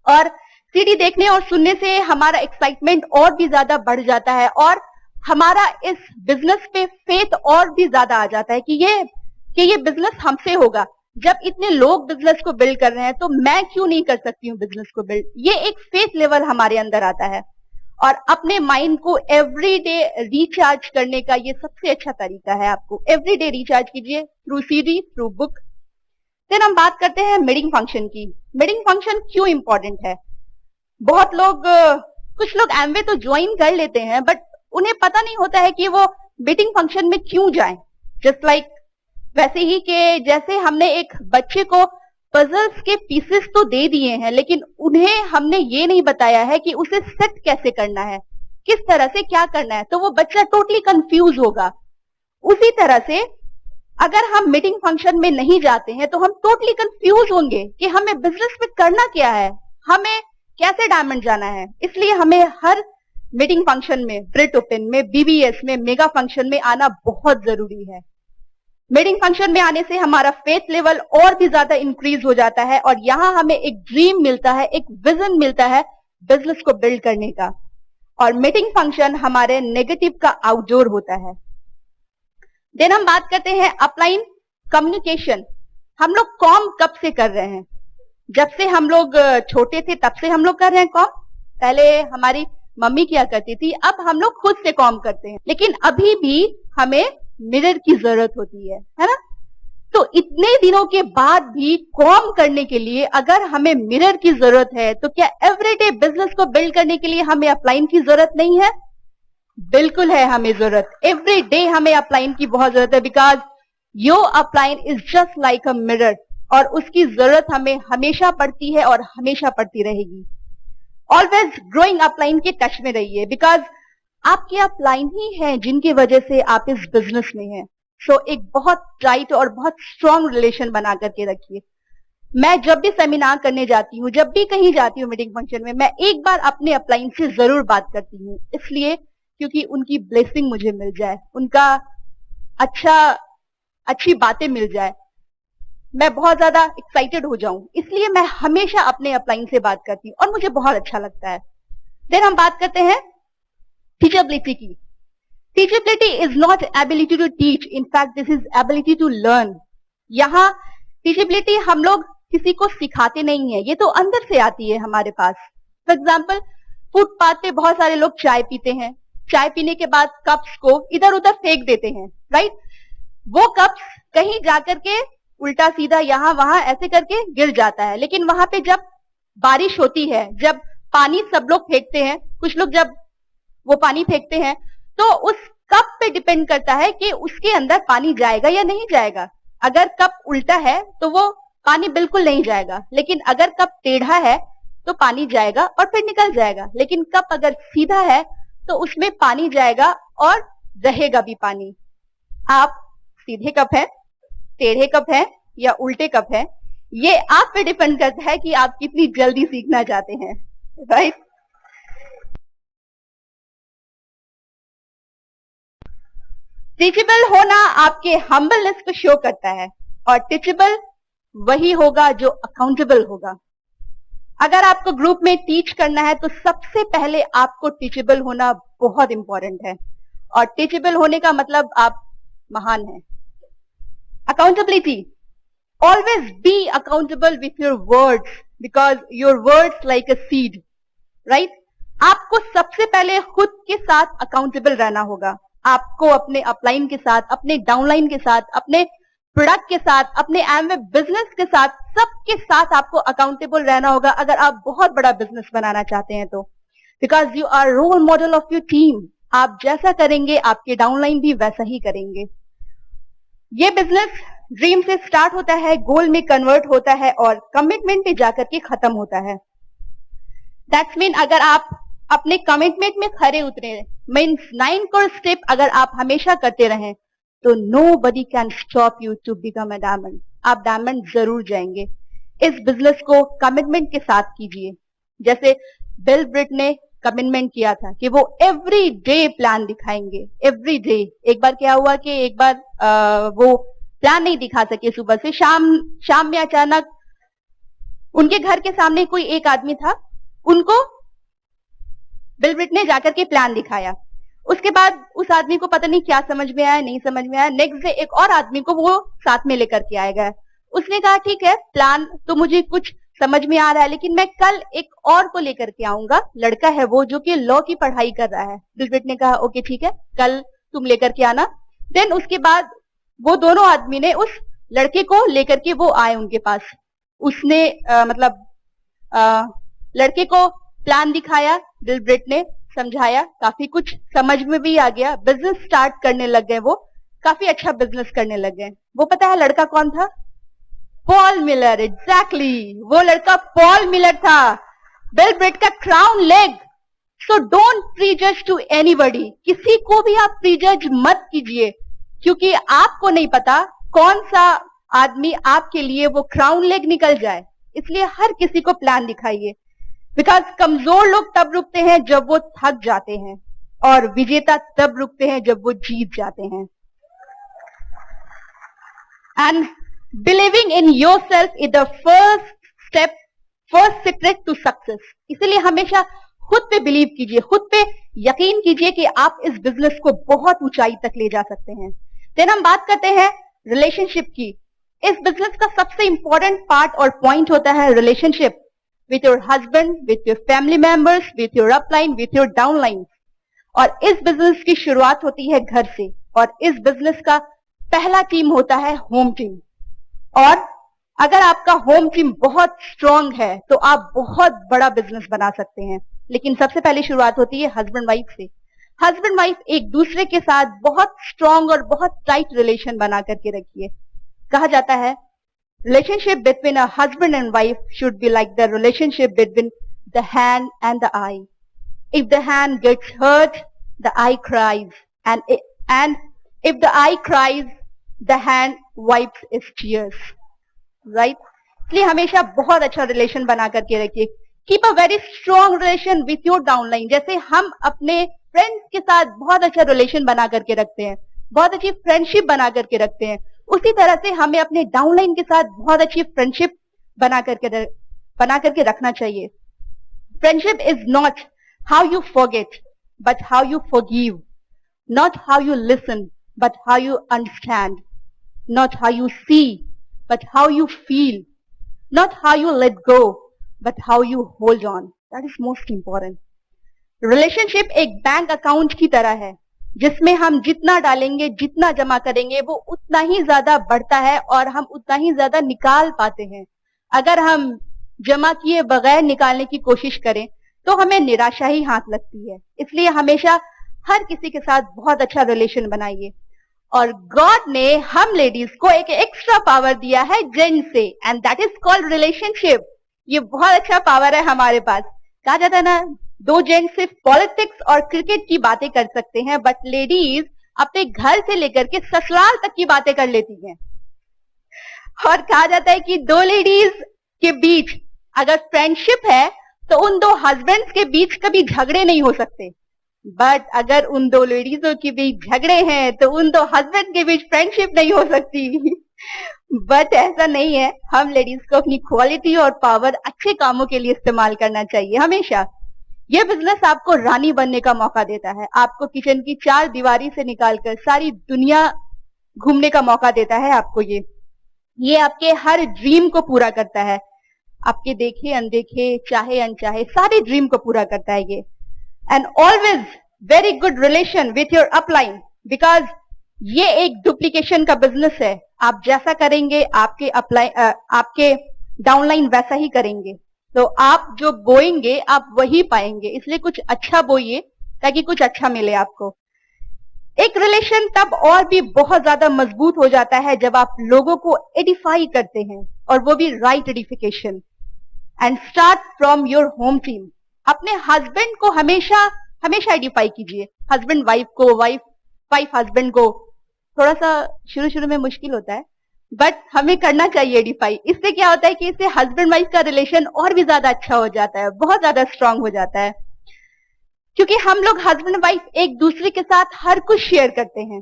और सीडी देखने और सुनने से हमारा एक्साइटमेंट और भी ज्यादा बढ़ जाता है, और हमारा इस बिजनेस पे फेथ और भी ज्यादा आ जाता है कि ये बिजनेस हमसे होगा। जब इतने लोग बिजनेस को बिल्ड कर रहे हैं तो मैं क्यों नहीं कर सकती हूँ बिजनेस को बिल्ड। ये एक फेथ लेवल हमारे अंदर आता है, और अपने माइंड को एवरी डे रिचार्ज करने का ये सबसे अच्छा तरीका है। आपको एवरी डे रिचार्ज कीजिए थ्रू सीडी, थ्रू बुक। फिर हम बात करते हैं मीटिंग फंक्शन की। मीटिंग फंक्शन क्यों इंपॉर्टेंट है? बहुत लोग, कुछ लोग एमवे तो ज्वाइन कर लेते हैं, बट उन्हें पता नहीं होता है कि वो मीटिंग फंक्शन में क्यों जाएं। जस्ट लाइक वैसे ही कि जैसे हमने एक बच्चे को पजल्स के पीसेस तो दे दिए हैं, लेकिन उन्हें हमने ये नहीं बताया है कि उसे सेट कैसे करना है, किस तरह से क्या करना है, तो वो बच्चा टोटली कंफ्यूज होगा। उसी तरह से अगर हम मीटिंग फंक्शन में नहीं जाते हैं तो हम टोटली कंफ्यूज होंगे कि हमें बिजनेस में करना क्या है, हमें कैसे डायमंड जाना है। इसलिए हमें हर मीटिंग फंक्शन में, ब्रिट ओपन में, बीबीएस में, मेगा फंक्शन में आना बहुत जरूरी है। मीटिंग फंक्शन में आने से हमारा फेथ लेवल और भी ज्यादा इंक्रीज हो जाता है, और यहाँ हमें एक ड्रीम मिलता है, एक विजन मिलता है बिजनेस को बिल्ड करने का। और मीटिंग फंक्शन हमारे नेगेटिव का आउटडोर होता है। देन हम बात करते हैं अपलाइन कम्युनिकेशन। हम लोग कॉम कब से कर रहे हैं? जब से हम लोग छोटे थे तब से हम लोग कर रहे हैं कॉम। पहले हमारी मम्मी किया करती थी, अब हम लोग खुद से कॉम करते हैं, लेकिन अभी भी हमें मिरर की जरूरत होती है ना। तो इतने दिनों के बाद भी कॉम करने के लिए अगर हमें मिरर की जरूरत है, तो क्या एवरीडे बिजनेस को बिल्ड करने के लिए हमें अपलाइन की जरूरत नहीं है? बिल्कुल है, हमें जरूरत। एवरी डे हमें अपलाइन की बहुत जरूरत है, because your upline is just like a mirror, और उसकी जरूरत हमें हमेशा पड़ती है और हमेशा पड़ती रहेगी। ऑलवेज ग्रोइंग अपलाइन के टच में रहिए, बिकॉज आपके अपलाइन ही हैं जिनकी वजह से आप इस बिजनेस में हैं। सो एक बहुत टाइट और बहुत स्ट्रॉन्ग रिलेशन बना करके रखिए। मैं जब भी सेमिनार करने जाती हूँ, जब भी कहीं जाती हूँ मीटिंग फंक्शन में, मैं एक बार अपने अपलाइन से जरूर बात करती हूँ, इसलिए क्योंकि उनकी ब्लेसिंग मुझे मिल जाए, उनका अच्छी बातें मिल जाए। मैं बहुत ज्यादा एक्साइटेड हो जाऊं, इसलिए मैं हमेशा अपने अपलाइन से बात करती हूँ और मुझे बहुत अच्छा लगता है। देन हम बात करते हैं टीचेबिलिटी की। Teachability is not ability to teach, in fact this is ability to learn. यहाँ टीचेबिलिटी हम लोग किसी को सिखाते नहीं है, ये तो अंदर से आती है हमारे पास। फॉर एग्जाम्पल, फुटपाथ पे बहुत सारे लोग चाय पीते हैं, चाय पीने के बाद कप्स को इधर उधर फेंक देते हैं, राइट? वो कप्स कहीं जाकर के उल्टा सीधा यहाँ वहां ऐसे करके गिर जाता है, लेकिन वहां पे जब बारिश होती है, जब पानी सब लोग फेंकते हैं, कुछ लोग जब वो पानी फेंकते हैं, तो उस कप पे डिपेंड करता है कि उसके अंदर पानी जाएगा या नहीं जाएगा। अगर कप उल्टा है तो वो पानी बिल्कुल नहीं जाएगा, लेकिन अगर कप टेढ़ा है तो पानी जाएगा और फिर निकल जाएगा। लेकिन कप अगर सीधा है तो उसमें पानी जाएगा और रहेगा भी पानी। आप सीधे कप है, टेढ़े कप है या उल्टे कप है, ये आप पे डिपेंड करता है कि आप कितनी जल्दी सीखना चाहते हैं, राइट? टीचेबल होना आपके हम्बलनेस को शो करता है, और टीचेबल वही होगा जो अकाउंटेबल होगा। अगर आपको ग्रुप में टीच करना है तो सबसे पहले आपको टीचेबल होना बहुत इंपॉर्टेंट है, और टीचेबल होने का मतलब आप महान हैं। Accountability, always be accountable with your words, because your words like a seed, right? आपको सबसे पहले खुद के साथ अकाउंटेबल रहना होगा। आपको अपने अपलाइन के साथ, अपने डाउनलाइन के साथ, अपने प्रोडक्ट के साथ, अपने एमवे बिजनेस के साथ, सबके साथ आपको अकाउंटेबल रहना होगा अगर आप बहुत बड़ा बिजनेस बनाना चाहते हैं तो। Because you are role model of your team. आप जैसा करेंगे आपके डाउनलाइन भी वैसा ही करेंगे। ये बिजनेस ड्रीम से स्टार्ट होता है, गोल में कन्वर्ट होता है और कमिटमेंट पे जाकर के खत्म होता है। दैट्स मीन अगर आप अपने कमिटमेंट में खरे उतरे, मीन्स 9 कोर स्टेप अगर आप हमेशा करते रहें, तो nobody can stop you to become a diamond. आप डायमंड जरूर जाएंगे। इस बिजनेस को कमिटमेंट के साथ कीजिए। जैसे बिल ब्रिट ने कमिटमेंट किया था कि वो एवरी डे प्लान दिखाएंगे, एवरी डे। एक बार क्या हुआ कि एक बार वो प्लान नहीं दिखा सके, सुबह से शाम में अचानक उनके घर के सामने कोई एक आदमी था, उनको बिल ब्रिट ने जाकर के प्लान दिखाया। उसके बाद उस आदमी को पता नहीं क्या समझ में आया, नहीं समझ में आया। नेक्स्ट डे एक और आदमी को वो साथ में लेकर के आया गया। उसने कहा ठीक है, प्लान तो मुझे कुछ समझ में आ रहा है, लेकिन मैं कल एक और को लेकर के आऊंगा, लड़का है वो जो कि लॉ की पढ़ाई कर रहा है। बिल ब्रिट ने कहा ओके ठीक है, कल तुम लेकर के आना। देन उसके बाद वो दोनों आदमी ने उस लड़के को लेकर के वो आए उनके पास। उसने लड़के को प्लान दिखाया, बिल ब्रिट ने समझाया, काफी कुछ समझ में भी आ गया। बिजनेस स्टार्ट करने लग गए, वो काफी अच्छा बिजनेस करने लग गए। वो पता है लड़का कौन था? Paul Miller. एग्जैक्टली, वो लड़का पॉल मिलर था, बिल ब्रिट का crown leg. So don't prejudge to anybody. किसी को भी आप प्रीजज मत कीजिए, क्योंकि आपको नहीं पता कौन सा आदमी आपके लिए वो क्राउन लेग निकल जाए। इसलिए हर किसी को प्लान दिखाइए। बिकॉज कमजोर लोग तब रुकते हैं जब वो थक जाते हैं, और विजेता तब रुकते हैं जब वो जीत जाते हैं। And believing in yourself is the first step, first secret to success. इसलिए हमेशा खुद पे बिलीव कीजिए, खुद पे यकीन कीजिए कि आप इस बिजनेस को बहुत ऊंचाई तक ले जा सकते हैं। देन हम बात करते हैं रिलेशनशिप की। इस बिजनेस का सबसे इंपॉर्टेंट पार्ट और पॉइंट होता है relationship with your husband, with your family members, with your upline, with your downline। और इस बिजनेस की शुरुआत होती है घर से, और इस बिजनेस का पहला टीम होता है होम टीम। और अगर आपका होम टीम बहुत स्ट्रांग है तो आप बहुत बड़ा बिजनेस बना सकते हैं। लेकिन सबसे पहले शुरुआत होती है हस्बैंड वाइफ से। हस्बैंड वाइफ एक दूसरे के साथ बहुत स्ट्रांग और बहुत टाइट रिलेशन बना करके रखिए। कहा जाता है relationship between a husband and wife should be like the relationship between the hand and the eye. If the hand gets hurt, the eye cries, and if the eye cries, the hand wipes its tears. Right? इसलिए हमेशा बहुत अच्छा relation बना करके रखिए। Keep a very strong relation with your downline। जैसे हम अपने फ्रेंड्स के साथ बहुत अच्छा रिलेशन बना करके रखते हैं, बहुत अच्छी फ्रेंडशिप बना करके रखते हैं, उसी तरह से हमें अपने डाउनलाइन के साथ बहुत अच्छी फ्रेंडशिप बना करके रखना चाहिए. Friendship is not how you forget, but how you forgive. Not how you listen, but how you understand. Not how you see, but how you feel. Not how you let go, but how you hold on. That is most important. Relationship एक bank account की तरह है जिसमें हम जितना डालेंगे, जितना जमा करेंगे, वो उतना ही ज्यादा बढ़ता है और हम उतना ही ज्यादा निकाल पाते हैं. अगर हम जमा किए बगैर निकालने की कोशिश करें तो हमें निराशा ही हाथ लगती है. इसलिए हमेशा हर किसी के साथ बहुत अच्छा रिलेशन बनाइए. और गॉड ने हम लेडीज को एक एक्स्ट्रा पावर दिया है जेंट्स से, and that is called relationship. ये बहुत अच्छा पावर है हमारे पास. कहा जाता है ना, दो जेंट्स सिर्फ पॉलिटिक्स और क्रिकेट की बातें कर सकते हैं, बट लेडीज अपने घर से लेकर के ससुराल तक की बातें कर लेती हैं. और कहा जाता है कि दो लेडीज के बीच अगर फ्रेंडशिप है तो उन दो हस्बैंड्स के बीच कभी झगड़े नहीं हो सकते, बट अगर उन दो लेडीजों के बीच झगड़े हैं तो उन दो हस्बैंड के बीच फ्रेंडशिप नहीं हो सकती. बट ऐसा नहीं है. हम लेडीज को अपनी क्वालिटी और पावर अच्छे कामों के लिए इस्तेमाल करना चाहिए हमेशा. यह बिजनेस आपको रानी बनने का मौका देता है. आपको किचन की 4 दीवारी से निकालकर सारी दुनिया घूमने का मौका देता है आपको. ये आपके हर ड्रीम को पूरा करता है. आपके देखे अनदेखे, चाहे अनचाहे, सारे ड्रीम को पूरा करता है ये. And always very good relation with your upline, because ये एक डुप्लीकेशन का बिजनेस है. आप जैसा करेंगे आपके डाउनलाइन वैसा ही करेंगे. तो आप जो बोएंगे आप वही पाएंगे. इसलिए कुछ अच्छा बोइए ताकि कुछ अच्छा मिले आपको. एक रिलेशन तब और भी बहुत ज्यादा मजबूत हो जाता है जब आप लोगों को एडिफाई करते हैं, और वो भी right edification. And start from your home team. अपने हस्बैंड को हमेशा हमेशा एडिफाई कीजिए. हस्बैंड वाइफ को, वाइफ हस्बैंड को. थोड़ा सा शुरू में मुश्किल होता है, बट हमें करना चाहिए एडिफाई. इससे क्या होता है कि इससे हस्बैंड वाइफ का रिलेशन और भी ज्यादा अच्छा हो जाता है, बहुत ज्यादा स्ट्रांग हो जाता है. क्योंकि हम लोग हस्बैंड वाइफ एक दूसरे के साथ हर कुछ शेयर करते हैं.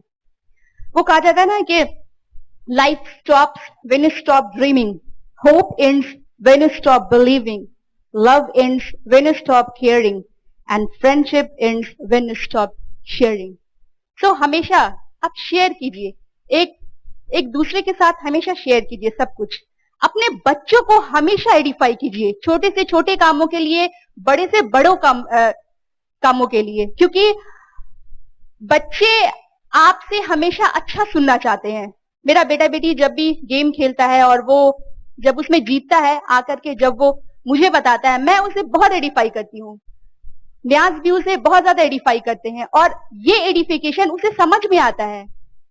वो कहा जाता है ना कि life stops when you stop dreaming, hope ends when you stop believing, love ends when you stop caring, and friendship ends when you stop sharing. So हमेशा आप शेयर कीजिए, एक दूसरे के साथ हमेशा शेयर कीजिए सब कुछ. अपने बच्चों को हमेशा एडिफाई कीजिए, छोटे से छोटे कामों के लिए, बड़े से बड़ों कामों के लिए. क्योंकि बच्चे आपसे हमेशा अच्छा सुनना चाहते हैं. मेरा बेटा बेटी जब भी गेम खेलता है और वो जब उसमें जीतता है, आकर के जब वो मुझे बताता है, मैं उसे बहुत एडिफाई करती हूँ. न्याज भी उसे बहुत ज्यादा एडिफाई करते हैं, और ये एडिफिकेशन उसे समझ में आता है.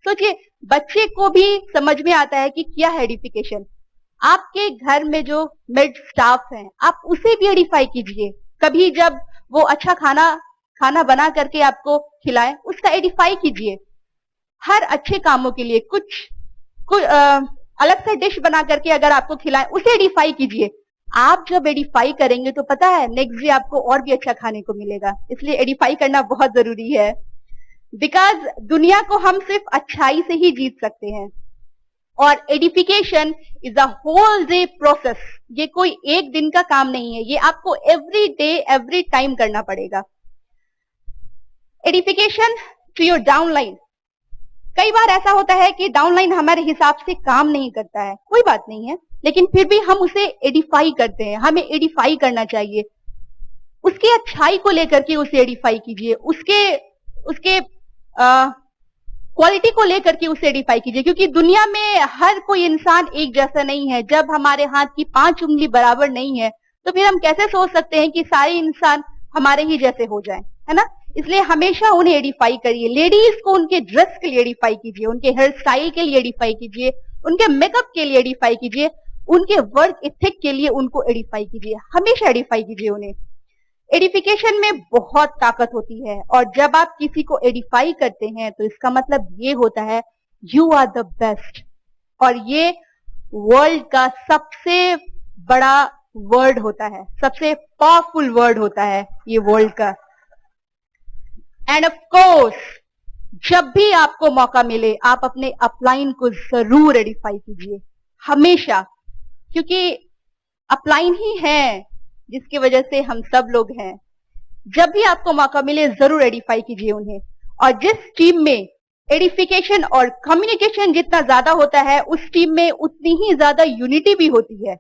सोचिए, बच्चे को भी समझ में आता है कि क्या है एडिफिकेशन. आपके घर में जो मिड स्टाफ है, आप उसे भी एडिफाई कीजिए. कभी जब वो अच्छा खाना बना करके आपको खिलाए, उसका एडिफाई कीजिए. हर अच्छे कामों के लिए कुछ अलग से डिश बना करके अगर आपको खिलाए, उसे एडिफाई कीजिए. आप जब एडिफाई करेंगे तो पता है नेक्स्ट डे आपको और भी अच्छा खाने को मिलेगा. इसलिए एडिफाई करना बहुत जरूरी है, बिकॉज दुनिया को हम सिर्फ अच्छाई से ही जीत सकते हैं. और edification is a whole day process. ये कोई एक दिन का काम नहीं है, ये आपको एवरी डे एवरी टाइम करना पड़ेगा. Edification to your downline. कई बार ऐसा होता है कि डाउनलाइन हमारे हिसाब से काम नहीं करता है, कोई बात नहीं है, लेकिन फिर भी हम उसे एडिफाई करते हैं. हमें एडिफाई करना चाहिए. उसकी अच्छाई को लेकर के उसे एडिफाई कीजिए, उसके क्वालिटी को लेकर के उसे एडिफाई कीजिए. क्योंकि दुनिया में हर कोई इंसान एक जैसा नहीं है. जब हमारे हाथ की 5 उंगली बराबर नहीं है, तो फिर हम कैसे सोच सकते हैं कि सारे इंसान हमारे ही जैसे हो जाएं, है ना. इसलिए हमेशा उन्हें एडिफाई करिए. लेडीज को उनके ड्रेस के लिए एडिफाई कीजिए, उनके हेयर स्टाइल के लिए एडिफाई कीजिए, उनके मेकअप के लिए एडिफाई कीजिए, उनके वर्क एथिक के लिए उनको एडिफाई कीजिए. हमेशा एडिफाई कीजिए उन्हें. एडिफिकेशन में बहुत ताकत होती है, और जब आप किसी को एडिफाई करते हैं तो इसका मतलब ये होता है यू आर द बेस्ट. और ये वर्ल्ड का सबसे बड़ा वर्ड होता है, सबसे पावरफुल वर्ड होता है ये वर्ल्ड का. एंड ऑफ कोर्स जब भी आपको मौका मिले आप अपने अपलाइन को जरूर एडिफाई कीजिए, हमेशा, क्योंकि अपलाइन ही है जिसकी वजह से हम सब लोग हैं। जब भी आपको मौका मिले जरूर एडिफाई कीजिए उन्हें। और जिस टीम में एडिफिकेशन और कम्युनिकेशन जितना ज्यादा होता है उस टीम में उतनी ही ज्यादा यूनिटी भी होती है,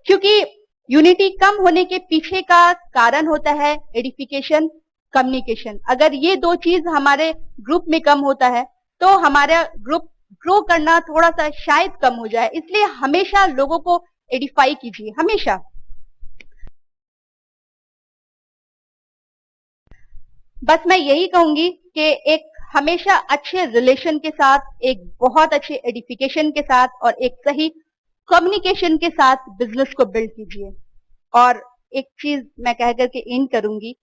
क्योंकि यूनिटी कम होने के पीछे का कारण होता है एडिफिकेशन, कम्युनिकेशन। अगर ये दो चीज हमारे ग्रुप में कम होता है तो हमारा ग्रुप ग्रो करना थोड़ा सा शायद कम हो जाए। इसलिए हमेशा लोगों को एडिफाई कीजिए, हमेशा। बस मैं यही कहूंगी कि एक हमेशा अच्छे रिलेशन के साथ, एक बहुत अच्छे एडिफिकेशन के साथ और एक सही कम्युनिकेशन के साथ बिजनेस को बिल्ड कीजिए। और एक चीज मैं कह करके इन करूंगी,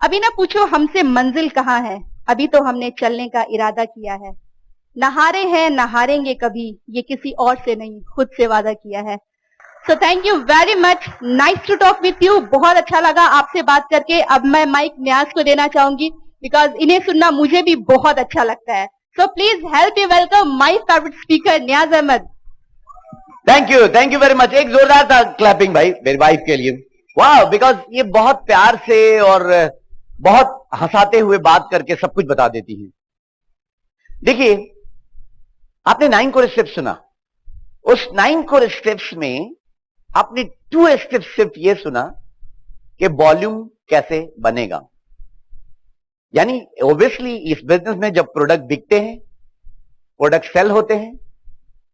अभी ना पूछो हमसे मंजिल कहाँ है, अभी तो हमने चलने का इरादा किया है। नहारे हैं नहारेंगे कभी, ये किसी और से नहीं खुद से वादा किया है। So thank you very much, nice to talk with you. बहुत अच्छा लगा आपसे बात करके। अब मैं माइक न्याज को देना चाहूंगी बिकॉज इन्हें सुनना मुझे भी बहुत अच्छा लगता है। So please help me welcome my favourite speaker Niyaz Ahmed. Thank you very much. एक जोरदार था क्लैपिंग भाई मेरी वाइफ के लिए। वाह, बिकॉज ये बहुत प्यार से और बहुत हंसाते हुए बात करके सब कुछ बता देती है। देखिए, आपने 9 कोर स्टेप्स सुना, उस 9 कोर स्टेप्स में आपने 2 स्टेप्स सिर्फ ये सुना कि वॉल्यूम कैसे बनेगा। यानी ऑब्वियसली इस बिजनेस में जब प्रोडक्ट बिकते हैं, प्रोडक्ट सेल होते हैं,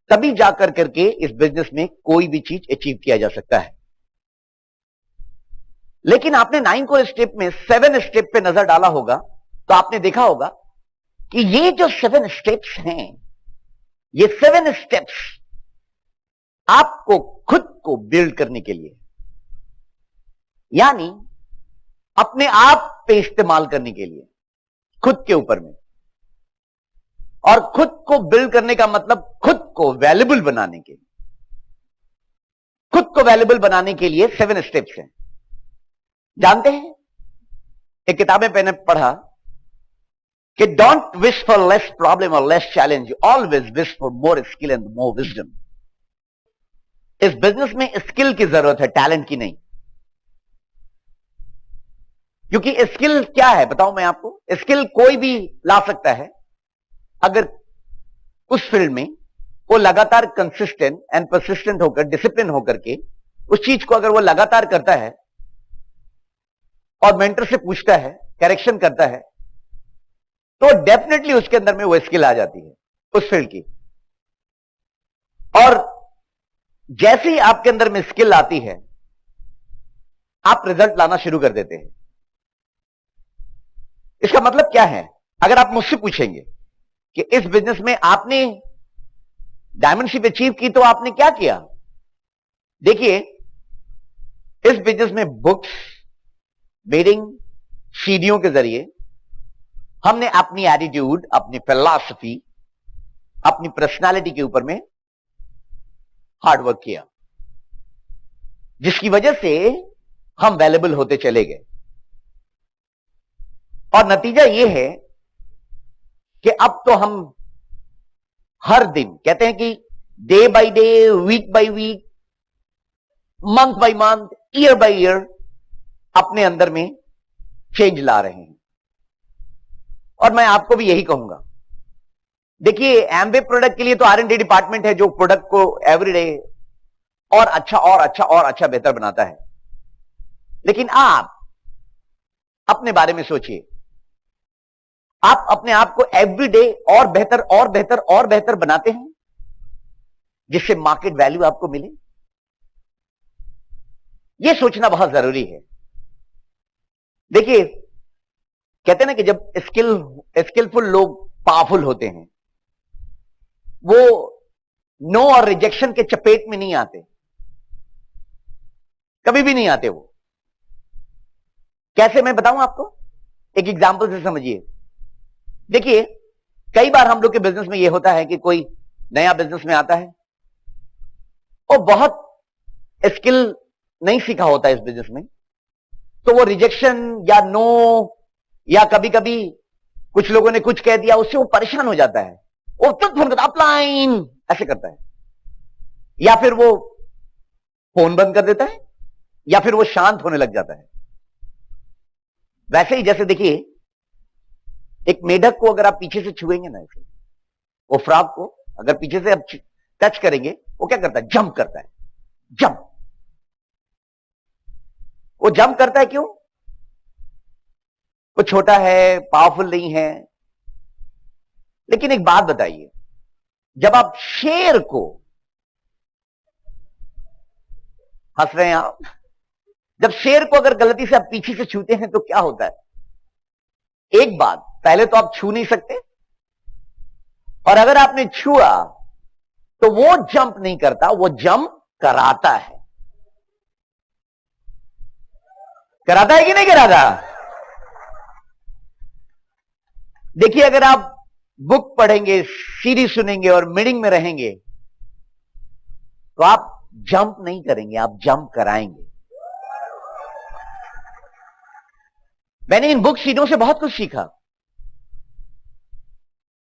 तभी जाकर करके इस बिजनेस में कोई भी चीज अचीव किया जा सकता है। लेकिन आपने 9 कोर स्टेप में 7 स्टेप पे नजर डाला होगा तो आपने देखा होगा कि ये जो 7 स्टेप्स हैं, ये 7 स्टेप्स आपको खुद को बिल्ड करने के लिए, यानी अपने आप पे इस्तेमाल करने के लिए, खुद के ऊपर में। और खुद को बिल्ड करने का मतलब खुद को वैल्यूएबल बनाने के लिए। खुद को वैल्यूएबल बनाने के लिए 7 स्टेप्स हैं। जानते हैं, एक किताब में मैंने पढ़ा कि don't wish for less problem और less challenge, always wish for more skill and more wisdom. इस बिजनेस में स्किल की जरूरत है, टैलेंट की नहीं। क्योंकि स्किल क्या है बताऊं मैं आपको, स्किल कोई भी ला सकता है अगर उस फील्ड में वो लगातार कंसिस्टेंट एंड परसिस्टेंट होकर, डिसिप्लिन होकर के उस चीज को अगर वो लगातार करता है और मेंटर से पूछता है, करेक्शन करता है, तो डेफिनेटली उसके अंदर में वो स्किल आ जाती है उस फील्ड की। और जैसे ही आपके अंदर में स्किल आती है, आप रिजल्ट लाना शुरू कर देते हैं। इसका मतलब क्या है? अगर आप मुझसे पूछेंगे कि इस बिजनेस में आपने डायमंडशिप अचीव की तो आपने क्या किया? देखिए, इस बिजनेस में बुक्स, मीटिंग, सीडीओ के जरिए हमने अपनी एटीट्यूड, अपनी फिलॉसफी, अपनी पर्सनालिटी के ऊपर में हार्डवर्क किया, जिसकी वजह से हम वैल्यूएबल होते चले गए। और नतीजा यह है कि अब तो हम हर दिन, कहते हैं कि day by day, week by week, month by month, year by year अपने अंदर में चेंज ला रहे हैं। और मैं आपको भी यही कहूंगा। देखिए, एमवे प्रोडक्ट के लिए तो R&D डिपार्टमेंट है जो प्रोडक्ट को एवरीडे और अच्छा और अच्छा और अच्छा बेहतर बनाता है। लेकिन आप अपने बारे में सोचिए, आप अपने आप को एवरीडे और बेहतर और बेहतर और बेहतर बनाते हैं जिससे मार्केट वैल्यू आपको मिले? यह सोचना बहुत जरूरी है। देखिए, कहते हैं ना कि जब स्किलफुल लोग पावरफुल होते हैं, वो नो और रिजेक्शन के चपेट में नहीं आते, कभी भी नहीं आते वो। कैसे, मैं बताऊं आपको एक एग्जांपल से समझिए। देखिए, कई बार हम लोग के बिजनेस में यह होता है कि कोई नया बिजनेस में आता है और बहुत स्किल नहीं सीखा होता है इस बिजनेस में, तो वो रिजेक्शन या नो या कभी कभी कुछ लोगों ने कुछ कह दिया, उससे वो परेशान हो जाता है, वो तुरंत फोन करता अपलाइन ऐसे करता है, या फिर वो फोन बंद कर देता है, या फिर वो शांत होने लग जाता है। वैसे ही जैसे देखिए, एक मेढक को अगर आप पीछे से छुएंगे ना, ऐसे वो फ्रॉग को अगर पीछे से आप टच करेंगे, वो क्या करता है? जंप करता है। जंप, वो जंप करता है क्यों? वो छोटा है, पावरफुल नहीं है। लेकिन एक बात बताइए, जब आप शेर को, हंस रहे हैं आप, जब शेर को अगर गलती से आप पीछे से छूते हैं तो क्या होता है? एक बात, पहले तो आप छू नहीं सकते, और अगर आपने छुआ तो वो जंप नहीं करता, वो जंप कराता है। कराता है कि नहीं कराता? देखिए, अगर आप बुक पढ़ेंगे, सीरीज सुनेंगे और मीटिंग में रहेंगे तो आप जंप नहीं करेंगे, आप जंप कराएंगे। मैंने इन बुक सीरीजों से बहुत कुछ सीखा।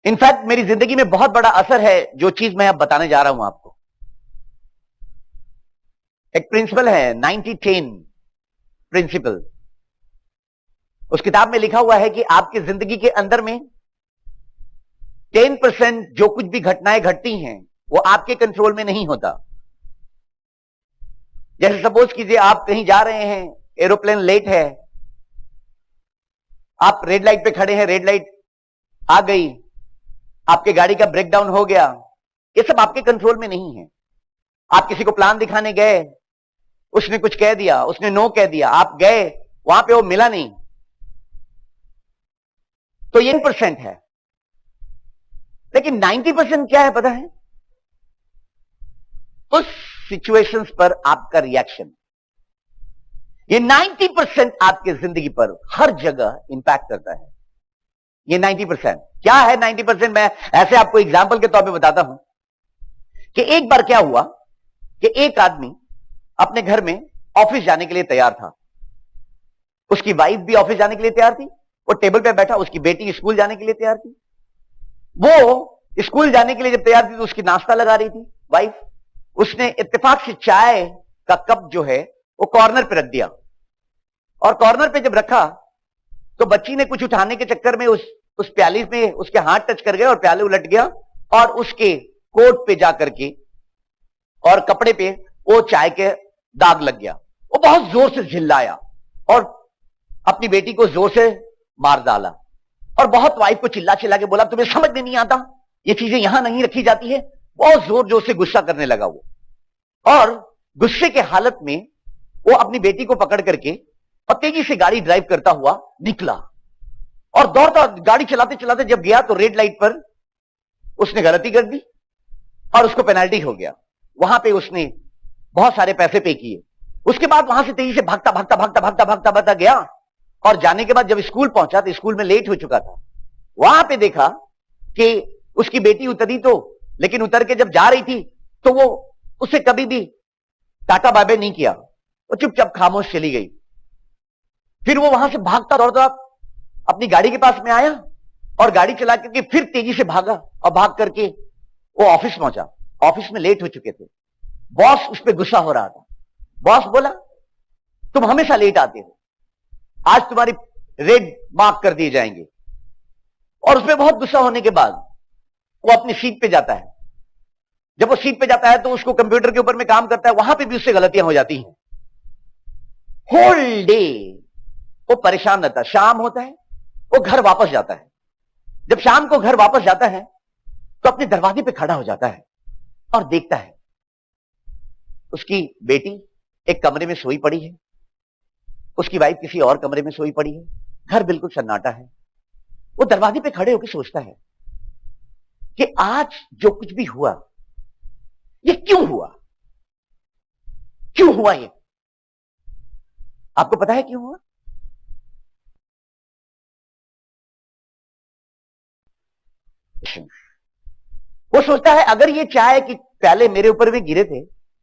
इनफैक्ट मेरी जिंदगी में बहुत बड़ा असर है जो चीज मैं अब बताने जा रहा हूं आपको। एक प्रिंसिपल है 90-10 प्रिंसिपल। उस किताब में लिखा हुआ है कि आपकी जिंदगी के अंदर में 10% जो कुछ भी घटनाएं घटती हैं वो आपके कंट्रोल में नहीं होता। जैसे सपोज कीजिए आप कहीं जा रहे हैं, एरोप्लेन लेट है, आप रेड लाइट पे खड़े हैं, रेड लाइट आ गई, आपके गाड़ी का ब्रेकडाउन हो गया, ये सब आपके कंट्रोल में नहीं है। आप किसी को प्लान दिखाने गए, उसने कुछ कह दिया, उसने नो कह दिया, आप गए वहां पे वो मिला नहीं, तो ये 10% है। लेकिन 90% क्या है पता है? उस सिचुएशंस पर आपका रिएक्शन। ये 90% आपकी जिंदगी पर हर जगह इंपैक्ट करता है। ये 90% क्या है? 90% मैं ऐसे आपको एग्जांपल के तौर पे बताता हूं कि एक बार क्या हुआ कि एक आदमी अपने घर में ऑफिस जाने के लिए तैयार था, उसकी वाइफ भी ऑफिस जाने के लिए तैयार थी, वो टेबल पे बैठा, उसकी बेटी स्कूल जाने के लिए तैयार थी। वो स्कूल जाने के लिए जब तैयार थी तो उसकी नाश्ता लगा रही थी वाइफ। उसने इत्तेफाक से चाय का कप जो है वो कॉर्नर पे रख दिया, और कॉर्नर पे जब रखा तो बच्ची ने कुछ उठाने के चक्कर में उस प्याली में उसके हाथ टच कर गया और प्याले उलट गया, और उसके कोट पे जाकर के और कपड़े पे वो चाय के दाग लग गया। वो बहुत जोर से चिल्लाया और अपनी बेटी को जोर से मार डाला, और बहुत वाइफ को चिल्ला चिल्ला के बोला तुम्हें समझ में नहीं आता, ये चीजें यहां नहीं रखी जाती है। बहुत जोर जोर से गुस्सा करने लगा वो, और गुस्से के हालत में वो अपनी बेटी को पकड़ करके और तेजी से गाड़ी ड्राइव करता हुआ निकला, और दौड़ता गाड़ी चलाते चलाते जब गया तो रेड लाइट पर उसने गलती कर दी और उसको पेनल्टी हो गया। वहां पे उसने बहुत सारे पैसे पे किए। उसके बाद वहां से तेजी से भागता भागता भागता भागता भागता भागता गया, और जाने के बाद जब स्कूल पहुंचा तो स्कूल में लेट हो चुका था। वहां पे देखा कि उसकी बेटी उतरी तो, लेकिन उतर के जब जा रही थी तो वो उससे कभी भी टाटा बाय बाय नहीं किया, वो चुपचाप खामोश चली गई। फिर वो वहां से भागता दौड़ता अपनी गाड़ी के पास में आया और गाड़ी चला करके फिर तेजी से भागा, और भाग करके वो ऑफिस पहुंचा। ऑफिस में लेट हो चुके थे, बॉस उस पर गुस्सा हो रहा था। बॉस बोला तुम हमेशा लेट आते हो, आज तुम्हारी रेड मार्क कर दिए जाएंगे। और उसमें बहुत गुस्सा होने के बाद वो अपनी सीट पे जाता है। जब वो सीट पे जाता है तो उसको कंप्यूटर के ऊपर में काम करता है, वहां पे भी उससे गलतियां हो जाती हैं। होल डे वो परेशान रहता है। शाम होता है, वो घर वापस जाता है। जब शाम को घर वापस जाता है तो अपने दरवाजे पे खड़ा हो जाता है और देखता है उसकी बेटी एक कमरे में सोई पड़ी है, उसकी वाइफ किसी और कमरे में सोई पड़ी है, घर बिल्कुल सन्नाटा है। वो दरवाजे पे खड़े होकर सोचता है कि आज जो कुछ भी हुआ ये क्यों हुआ? क्यों हुआ ये? आपको पता है क्यों हुआ? वो सोचता है अगर ये चाय के प्याले मेरे ऊपर में गिरे थे,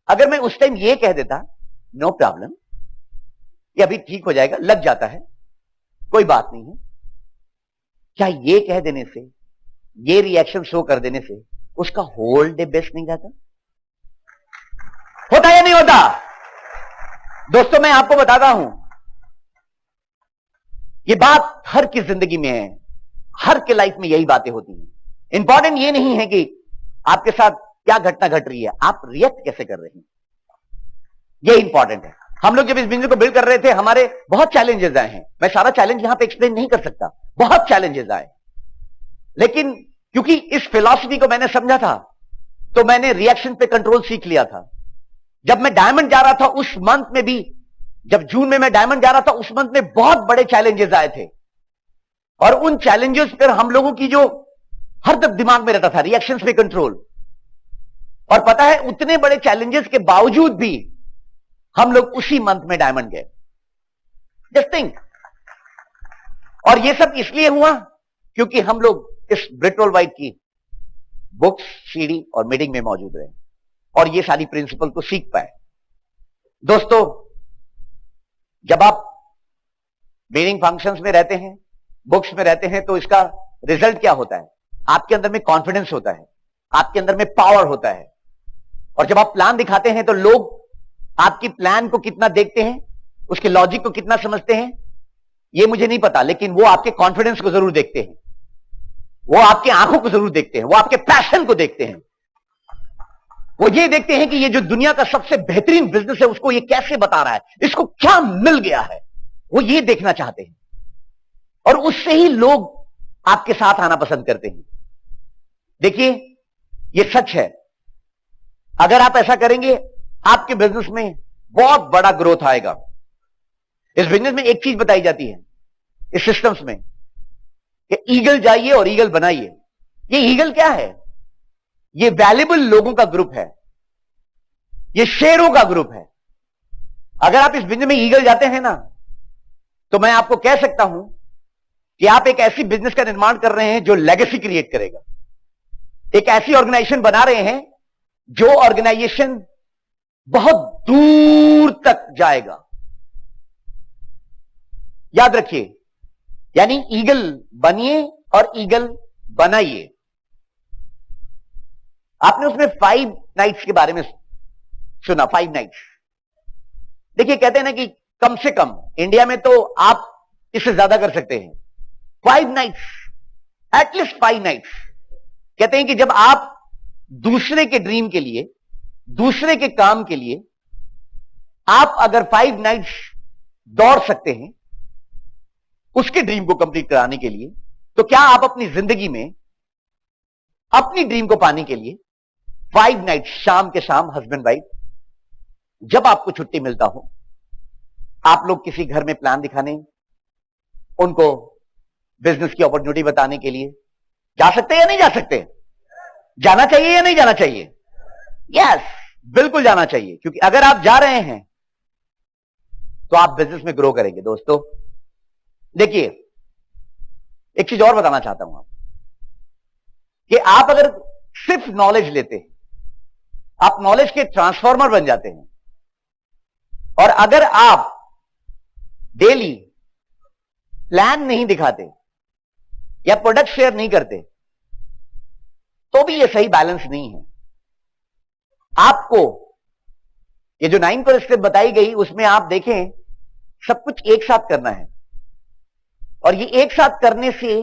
अगर मैं उस टाइम ये कह देता नो प्रॉब्लम, ये अभी ठीक हो जाएगा, लग जाता है, कोई बात नहीं है, क्या ये कह देने से, ये रिएक्शन शो कर देने से उसका होल डे बेस्ट नहीं जाता? होता या नहीं होता? दोस्तों मैं आपको बताता हूं, ये बात हर की जिंदगी में है, हर के लाइफ में यही बातें होती हैं। इंपॉर्टेंट ये नहीं है कि आपके साथ क्या घटना घट रही है, आप रिएक्ट कैसे कर रहे हैं, ये इंपॉर्टेंट है। हम लोग जब इस बिजनेस को बिल्ड कर रहे थे, हमारे बहुत चैलेंजेस आए हैं। मैं सारा चैलेंज यहां पे एक्सप्लेन नहीं कर सकता, बहुत चैलेंजेस आए, लेकिन क्योंकि इस फिलॉसफी को मैंने समझा था, तो मैंने रिएक्शन पे कंट्रोल सीख लिया था। जब मैं डायमंड जा रहा था उस मंथ में भी, जब जून में मैं डायमंड जा रहा था उस मंथ में बहुत बड़े चैलेंजेस आए थे, और उन चैलेंजेस पर हम लोगों की जो हर तक दिमाग में रहता था रिएक्शंस पे कंट्रोल। और पता है उतने बड़े चैलेंजेस के बावजूद भी हम लोग उसी मंथ में डायमंड गए। Just think. और ये सब इसलिए हुआ क्योंकि हम लोग इस ब्रिटोल वाइट की बुक्स, सीडी और मीटिंग में मौजूद रहे और ये सारी प्रिंसिपल को सीख पाए। दोस्तों जब आप मीटिंग फंक्शंस में रहते हैं, बुक्स में रहते हैं, तो इसका रिजल्ट क्या होता है? आपके अंदर में कॉन्फिडेंस होता है, आपके अंदर में पावर होता है। और जब आप प्लान दिखाते हैं तो लोग आपकी प्लान को कितना देखते हैं, उसके लॉजिक को कितना समझते हैं, ये मुझे नहीं पता, लेकिन वो आपके कॉन्फिडेंस को जरूर देखते हैं, वो आपकी आंखों को जरूर देखते हैं, वो आपके पैशन को देखते हैं। वो ये देखते हैं कि ये जो दुनिया का सबसे बेहतरीन बिजनेस है उसको ये कैसे बता रहा है, इसको क्या मिल गया है, वो ये देखना चाहते हैं। और उससे ही लोग आपके साथ आना पसंद करते हैं। देखिए ये सच है, अगर आप ऐसा करेंगे आपके बिजनेस में बहुत बड़ा ग्रोथ आएगा। इस बिजनेस में एक चीज बताई जाती है इस सिस्टम्स में कि ईगल जाइए और ईगल बनाइए। ये ईगल क्या है? ये वैल्यूएबल लोगों का ग्रुप है, ये शेरों का ग्रुप है। अगर आप इस बिजनेस में ईगल जाते हैं ना, तो मैं आपको कह सकता हूं कि आप एक ऐसी बिजनेस का निर्माण कर रहे हैं जो लेगेसी क्रिएट करेगा। एक ऐसी ऑर्गेनाइजेशन बना रहे हैं जो ऑर्गेनाइजेशन बहुत दूर तक जाएगा। याद रखिए, यानी ईगल बनिए और ईगल बनाइए। आपने उसमें 5 नाइट्स के बारे में सुना, 5 नाइट्स। देखिए कहते हैं ना कि कम से कम इंडिया में तो आप इससे ज्यादा कर सकते हैं, 5 नाइट्स, एटलीस्ट 5 नाइट्स। कहते हैं कि जब आप दूसरे के ड्रीम के लिए, दूसरे के काम के लिए आप अगर 5 नाइट्स दौड़ सकते हैं उसके ड्रीम को कंप्लीट कराने के लिए, तो क्या आप अपनी जिंदगी में अपनी ड्रीम को पाने के लिए 5 नाइट्स शाम के शाम हस्बैंड वाइफ, जब आपको छुट्टी मिलता हो, आप लोग किसी घर में प्लान दिखाने, उनको बिजनेस की अपॉर्चुनिटी बताने के लिए जा सकते हैं या नहीं जा सकते? जाना चाहिए या नहीं जाना चाहिए? यस, बिल्कुल जाना चाहिए, क्योंकि अगर आप जा रहे हैं तो आप बिजनेस में ग्रो करेंगे। दोस्तों देखिए एक चीज और बताना चाहता हूं आप, कि आप अगर सिर्फ नॉलेज लेते हैं, आप नॉलेज के ट्रांसफॉर्मर बन जाते हैं। और अगर आप डेली प्लान नहीं दिखाते या प्रोडक्ट शेयर नहीं करते, तो भी ये सही बैलेंस नहीं है। आपको ये जो 9 को स्टेप बताई गई उसमें आप देखें सब कुछ एक साथ करना है, और ये एक साथ करने से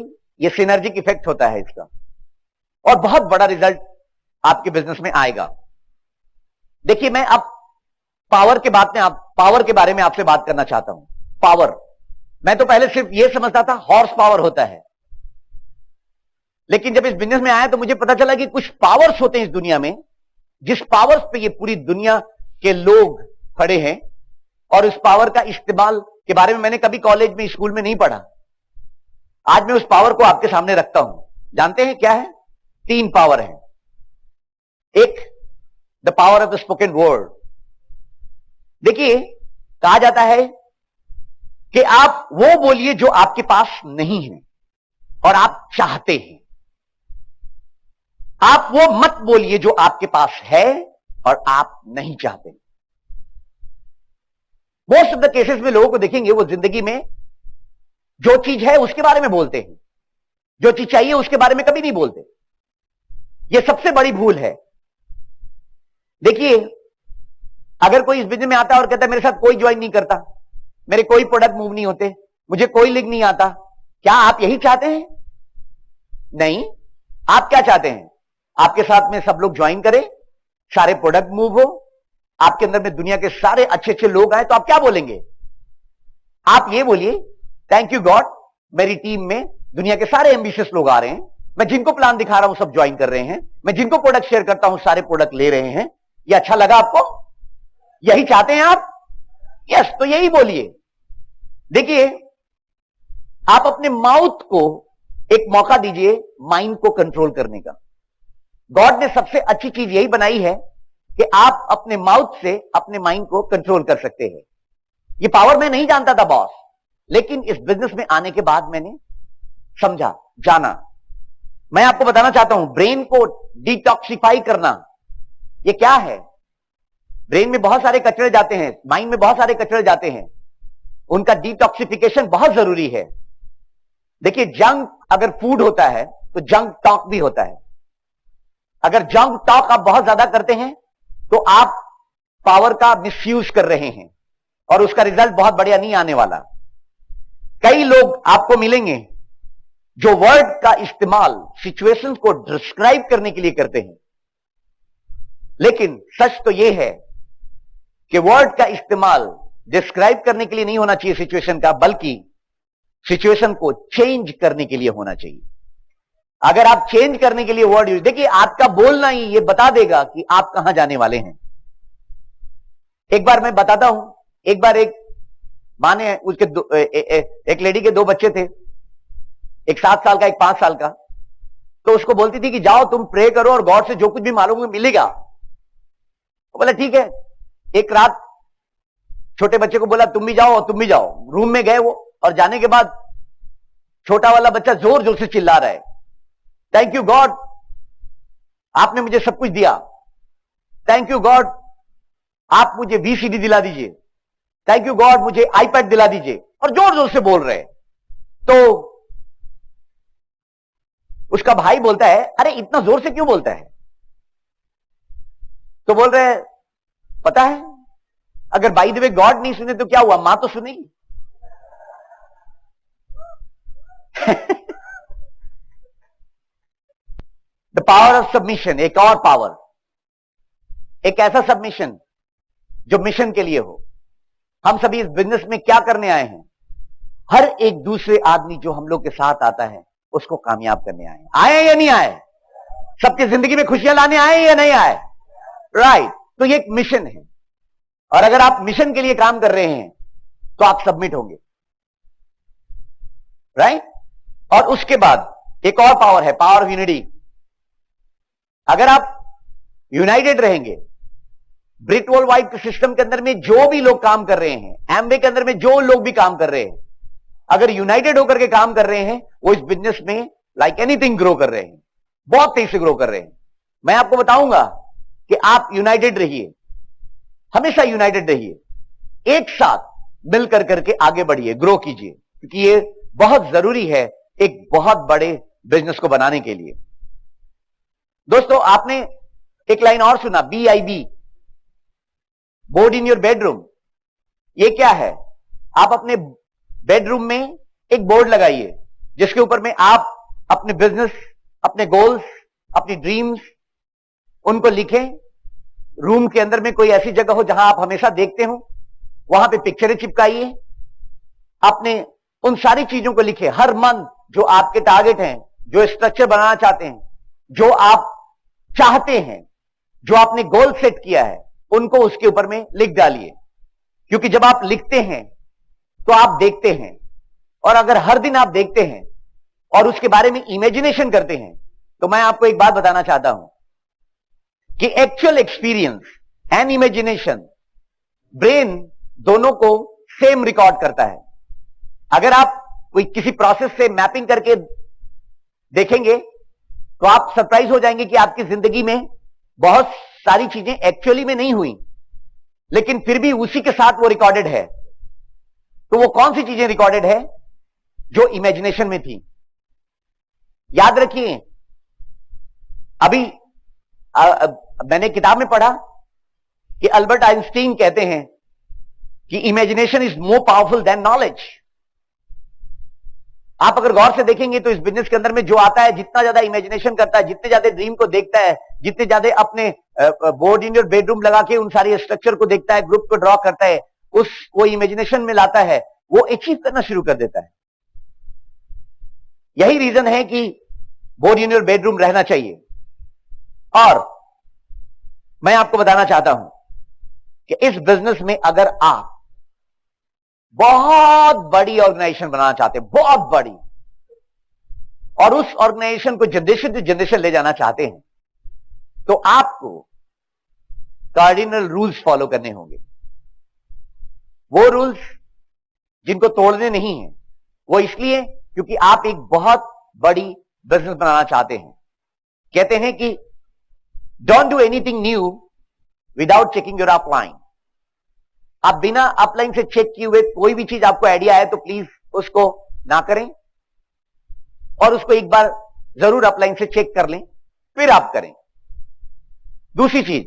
ये सिनर्जिक इफेक्ट होता है इसका, और बहुत बड़ा रिजल्ट आपके बिजनेस में आएगा। देखिए मैं अब पावर के बारे में आपसे बात करना चाहता हूं। पावर, मैं तो पहले सिर्फ ये समझता था हॉर्स पावर होता है, लेकिन जब इस बिजनेस में आया तो मुझे पता चला कि कुछ पावर्स होते हैं इस दुनिया में, जिस पावर्स पे ये पूरी दुनिया के लोग खड़े हैं, और उस पावर का इस्तेमाल के बारे में मैंने कभी कॉलेज में, स्कूल में नहीं पढ़ा। आज मैं उस पावर को आपके सामने रखता हूं। जानते हैं क्या है? 3 पावर है। एक, the power of the spoken word. देखिए कहा जाता है कि आप वो बोलिए जो आपके पास नहीं है और आप चाहते हैं, आप वो मत बोलिए जो आपके पास है और आप नहीं चाहते। मोस्ट ऑफ द केसेस में लोगों को देखेंगे वो जिंदगी में जो चीज है उसके बारे में बोलते हैं, जो चीज चाहिए उसके बारे में कभी नहीं बोलते। यह सबसे बड़ी भूल है। देखिए, अगर कोई इस बिजनेस में आता है और कहता है मेरे साथ कोई ज्वाइन नहीं करता, मेरे कोई प्रोडक्ट मूव नहीं होते, मुझे कोई लिंक नहीं आता, क्या आप यही चाहते हैं? नहीं। आप क्या चाहते हैं? आपके साथ में सब लोग ज्वाइन करें, सारे प्रोडक्ट मूव हो, आपके अंदर में दुनिया के सारे अच्छे अच्छे लोग आए, तो आप क्या बोलेंगे? आप ये बोलिए, थैंक यू गॉड, मेरी टीम में दुनिया के सारे एम्बिशियस लोग आ रहे हैं, मैं जिनको प्लान दिखा रहा हूं सब ज्वाइन कर रहे हैं, मैं जिनको प्रोडक्ट शेयर करता हूं सारे प्रोडक्ट ले रहे हैं। ये अच्छा लगा आपको? यही चाहते हैं आप? यस, तो यही बोलिए। देखिए, आप अपने माउथ को एक मौका दीजिए माइंड को कंट्रोल करने का। गॉड ने सबसे अच्छी चीज यही बनाई है कि आप अपने माउथ से अपने माइंड को कंट्रोल कर सकते हैं। ये पावर मैं नहीं जानता था बॉस, लेकिन इस बिजनेस में आने के बाद मैंने समझा, जाना। मैं आपको बताना चाहता हूं, ब्रेन को डिटॉक्सिफाई करना ये क्या है? ब्रेन में बहुत सारे कचरे जाते हैं, माइंड में बहुत सारे कचरे जाते हैं, उनका डिटॉक्सिफिकेशन बहुत जरूरी है। देखिए, जंक अगर फूड होता है तो जंक टॉक भी होता है। अगर जंक टॉक आप बहुत ज्यादा करते हैं तो आप पावर का मिसयूज कर रहे हैं और उसका रिजल्ट बहुत बढ़िया नहीं आने वाला। कई लोग आपको मिलेंगे जो वर्ड का इस्तेमाल सिचुएशंस को डिस्क्राइब करने के लिए करते हैं, लेकिन सच तो यह है कि वर्ड का इस्तेमाल डिस्क्राइब करने के लिए नहीं होना चाहिए सिचुएशन का, बल्कि सिचुएशन को चेंज करने के लिए होना चाहिए। अगर आप चेंज करने के लिए वर्ड यूज, देखिए आपका बोलना ही ये बता देगा कि आप कहां जाने वाले हैं। एक बार मैं बताता हूं, एक बार एक मां ने उसके एक लेडी के 2 बच्चे थे, एक 7 साल का, एक 5 साल का। तो उसको बोलती थी कि जाओ तुम प्रे करो और गॉड से जो कुछ भी मांगोगे मिलेगा। तो बोला ठीक है। एक रात छोटे बच्चे को बोला तुम भी जाओ और तुम भी जाओ। रूम में गए वो, और जाने के बाद छोटा वाला बच्चा जोर जोर से चिल्ला रहा है, थैंक यू गॉड, आपने मुझे सब कुछ दिया। थैंक यू गॉड, आप मुझे VCD दिला दीजिए। थैंक यू गॉड, मुझे iPad दिला दीजिए। और जोर जोर से बोल रहे हैं। तो उसका भाई बोलता है, अरे इतना जोर से क्यों बोलता है? तो बोल रहे हैं, पता है अगर बाय द वे गॉड नहीं सुने तो क्या हुआ, मां तो सुनेगी। द पावर ऑफ सबमिशन, एक और पावर, एक ऐसा सबमिशन जो मिशन के लिए हो। हम सभी इस बिजनेस में क्या करने आए हैं? हर एक दूसरे आदमी जो हम लोग के साथ आता है उसको कामयाब करने आए हैं। आए या नहीं आए? सबकी जिंदगी में खुशियां लाने आए या नहीं आए? राइट। तो ये एक मिशन है, और अगर आप मिशन के लिए काम कर रहे हैं तो आप सबमिट होंगे। राइट। और उसके बाद एक और पावर है, पावर ऑफ यूनिटी। अगर आप यूनाइटेड रहेंगे, ब्रिट वर्ल्ड वाइड के सिस्टम के अंदर में जो भी लोग काम कर रहे हैं, एमवे के अंदर में जो लोग भी काम कर रहे हैं, अगर यूनाइटेड होकर के काम कर रहे हैं, वो इस बिजनेस में लाइक एनीथिंग ग्रो कर रहे हैं, बहुत तेजी से ग्रो कर रहे हैं। मैं आपको बताऊंगा कि आप यूनाइटेड रहिए, हमेशा यूनाइटेड रहिए, एक साथ मिलकर करके आगे बढ़िए, ग्रो कीजिए, क्योंकि ये बहुत जरूरी है एक बहुत बड़े बिजनेस को बनाने के लिए। दोस्तों, आपने एक लाइन और सुना, BIB, board in your bedroom. ये क्या है? आप अपने बेडरूम में एक बोर्ड लगाइए जिसके ऊपर में आप अपने बिजनेस, अपने गोल्स, अपनी ड्रीम्स, उनको लिखें। रूम के अंदर में कोई ऐसी जगह हो जहां आप हमेशा देखते हो, वहां पे पिक्चरें चिपकाइए। आपने उन सारी चीजों को लिखे। हर मंथ जो आपके टारगेट हैं, जो स्ट्रक्चर बनाना चाहते हैं, जो आप चाहते हैं, जो आपने गोल सेट किया है, उनको उसके ऊपर में लिख डालिए। क्योंकि जब आप लिखते हैं तो आप देखते हैं, और अगर हर दिन आप देखते हैं और उसके बारे में इमेजिनेशन करते हैं, तो मैं आपको एक बात बताना चाहता हूं कि actual experience and imagination, brain दोनों को सेम रिकॉर्ड करता है। अगर आप कोई किसी प्रोसेस से मैपिंग करके देखेंगे तो आप सरप्राइज हो जाएंगे कि आपकी जिंदगी में बहुत सारी चीजें एक्चुअली में नहीं हुई, लेकिन फिर भी उसी के साथ वो रिकॉर्डेड है। तो वो कौन सी चीजें रिकॉर्डेड है? जो इमेजिनेशन में थी। याद रखिए, अभी मैंने किताब में पढ़ा कि अल्बर्ट आइंस्टीन कहते हैं कि imagination is more powerful than knowledge. आप अगर गौर से देखेंगे तो इस बिजनेस के अंदर में जो आता है, जितना ज्यादा इमेजिनेशन करता है, जितने ज्यादा ड्रीम को देखता है, जितने ज्यादा अपने बोर्ड इन योर बेडरूम लगा के उन सारी स्ट्रक्चर को देखता है, ग्रुप को ड्रॉ करता है, वो इमेजिनेशन में लाता है, वो अचीव करना शुरू कर देता है। यही रीजन है कि बोर्ड इन योर बेडरूम रहना चाहिए। और मैं आपको बताना चाहता हूं कि इस बिजनेस में अगर आप बहुत बड़ी ऑर्गेनाइजेशन बनाना चाहते हैं, बहुत बड़ी, और उस ऑर्गेनाइजेशन को जनरेशन टू जनरेशन ले जाना चाहते हैं, तो आपको कार्डिनल रूल्स फॉलो करने होंगे। वो रूल्स जिनको तोड़ने नहीं है, वो इसलिए क्योंकि आप एक बहुत बड़ी बिजनेस बनाना चाहते हैं। कहते हैं कि don't do anything new without checking your upline. आप बिना अपलाइन से चेक किए हुए कोई भी चीज आपको आइडिया है तो प्लीज उसको ना करें, और उसको एक बार जरूर अपलाइन से चेक कर लें, फिर आप करें। दूसरी चीज,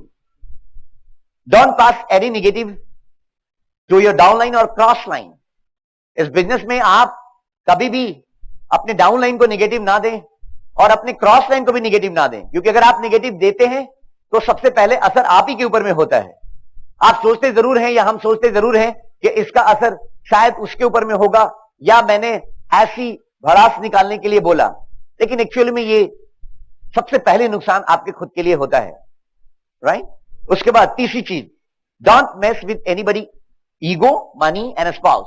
don't pass any negative to your downline और क्रॉस लाइन। इस बिजनेस में आप कभी भी अपने डाउनलाइन को नेगेटिव ना दें और अपने क्रॉस लाइन को भी नेगेटिव ना दें, क्योंकि अगर आप नेगेटिव देते हैं तो सबसे पहले असर आप ही के ऊपर में होता है। आप सोचते जरूर हैं, या हम सोचते जरूर हैं कि इसका असर शायद उसके ऊपर में होगा, या मैंने ऐसी भड़ास निकालने के लिए बोला, लेकिन एक्चुअली में ये सबसे पहले नुकसान आपके खुद के लिए होता है, राइट? उसके बाद तीसरी चीज, don't mess with anybody ego, money and spouse.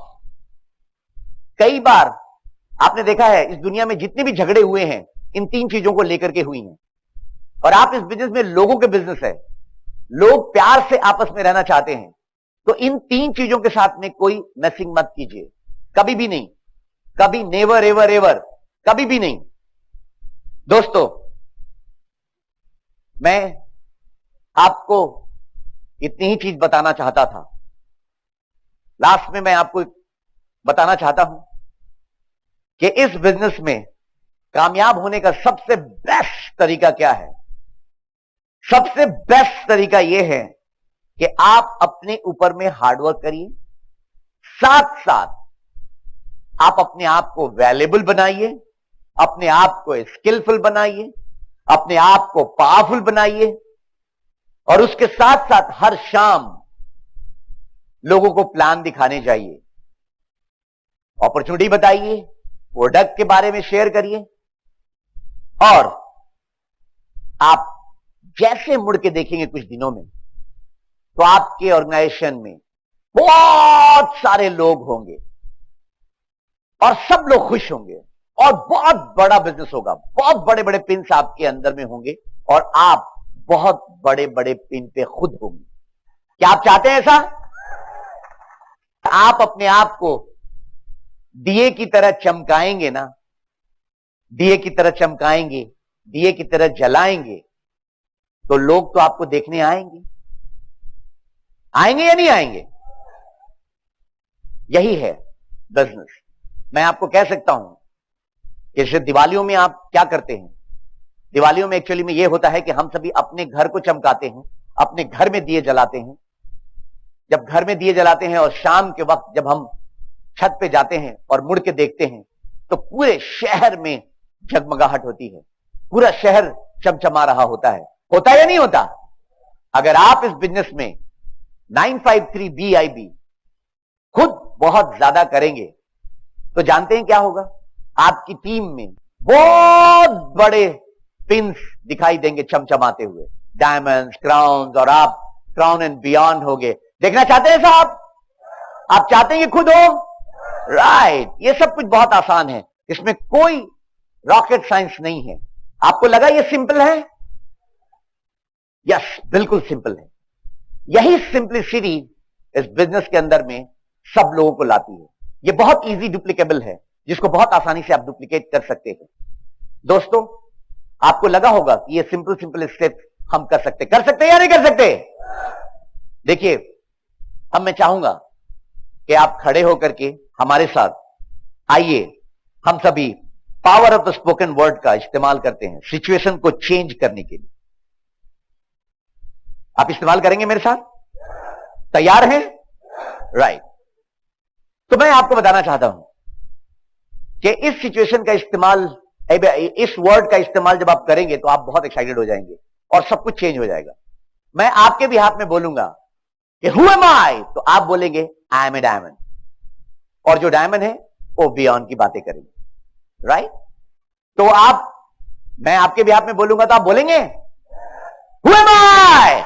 कई बार आपने देखा है इस दुनिया में जितने भी झगड़े हुए हैं, इन तीन चीजों को लेकर के हुई हैं। और आप इस बिजनेस में, लोगों के बिजनेस है, लोग प्यार से आपस में रहना चाहते हैं, तो इन तीन चीजों के साथ में कोई मैसिंग मत कीजिए, कभी भी नहीं, कभी, नेवर एवर एवर, कभी भी नहीं। दोस्तों, मैं आपको इतनी ही चीज बताना चाहता था। लास्ट में मैं आपको बताना चाहता हूं कि इस बिजनेस में कामयाब होने का सबसे बेस्ट तरीका क्या है। सबसे बेस्ट तरीका यह है कि आप अपने ऊपर में हार्डवर्क करिए, साथ साथ आप अपने आप को वैल्यूएबल बनाइए, अपने आप को स्किलफुल बनाइए, अपने आप को पावरफुल बनाइए, और उसके साथ साथ हर शाम लोगों को प्लान दिखाने जाइए, अपॉर्चुनिटी बताइए, प्रोडक्ट के बारे में शेयर करिए, और आप जैसे मुड़ के देखेंगे कुछ दिनों में, तो आपके ऑर्गेनाइजेशन में बहुत सारे लोग होंगे और सब लोग खुश होंगे, और बहुत बड़ा बिजनेस होगा, बहुत बड़े बड़े पिंस आपके अंदर में होंगे, और आप बहुत बड़े बड़े पिन पे खुद होंगे। क्या आप चाहते हैं ऐसा? आप अपने आप को दिए की तरह चमकाएंगे ना, दिए की तरह चमकाएंगे, दिए की तरह जलाएंगे, तो लोग तो आपको देखने आएंगे, आएंगे या नहीं आएंगे? यही है बिजनेस। मैं आपको कह सकता हूं कि जैसे दिवालियों में आप क्या करते हैं, दिवालियों में एक्चुअली में यह होता है कि हम सभी अपने घर को चमकाते हैं, अपने घर में दिए जलाते हैं। जब घर में दिए जलाते हैं और शाम के वक्त जब हम छत पे जाते हैं और मुड़ के देखते हैं, तो पूरे शहर में जगमगाहट होती है, पूरा शहर चमचमा रहा होता है या नहीं होता? अगर आप इस बिजनेस में 953 BIB खुद बहुत ज्यादा करेंगे, तो जानते हैं क्या होगा? आपकी टीम में बहुत बड़े पिंस दिखाई देंगे चमचमाते हुए, डायमंड्स, क्राउन्स, और आप क्राउन एंड बियॉन्ड होगे। देखना चाहते हैं साहब? आप चाहते हैं कि खुद हो? राइट। ये सब कुछ बहुत आसान है, इसमें कोई रॉकेट साइंस नहीं है। आपको लगा ये सिंपल है? यस, बिल्कुल सिंपल है। यही सिंपलिसिटी इस बिजनेस के अंदर में सब लोगों को लाती है। ये बहुत इजी डुप्लीकेबल है, जिसको बहुत आसानी से आप डुप्लीकेट कर सकते हैं। दोस्तों, आपको लगा होगा कि ये सिंपल सिंपल स्टेप हम कर सकते या नहीं कर सकते? देखिए, अब मैं चाहूंगा कि आप खड़े होकर के हमारे साथ आइए, हम सभी power of the spoken word का इस्तेमाल करते हैं सिचुएशन को चेंज करने के लिए। आप इस्तेमाल करेंगे मेरे साथ? तैयार हैं? राइट। तो मैं आपको बताना चाहता हूं कि इस सिचुएशन का इस्तेमाल, इस वर्ड का इस्तेमाल जब आप करेंगे तो आप बहुत एक्साइटेड हो जाएंगे और सब कुछ चेंज हो जाएगा। मैं आपके भी हाथ में बोलूंगा कि हु एम आई, तो आप बोलेंगे आई एम ए डायमंड, और जो डायमंड है वो बियॉन्ड की बातें करेंगे। राइट? तो मैं आपके भी हाथ में बोलूंगा तो आप बोलेंगे हु एम आई।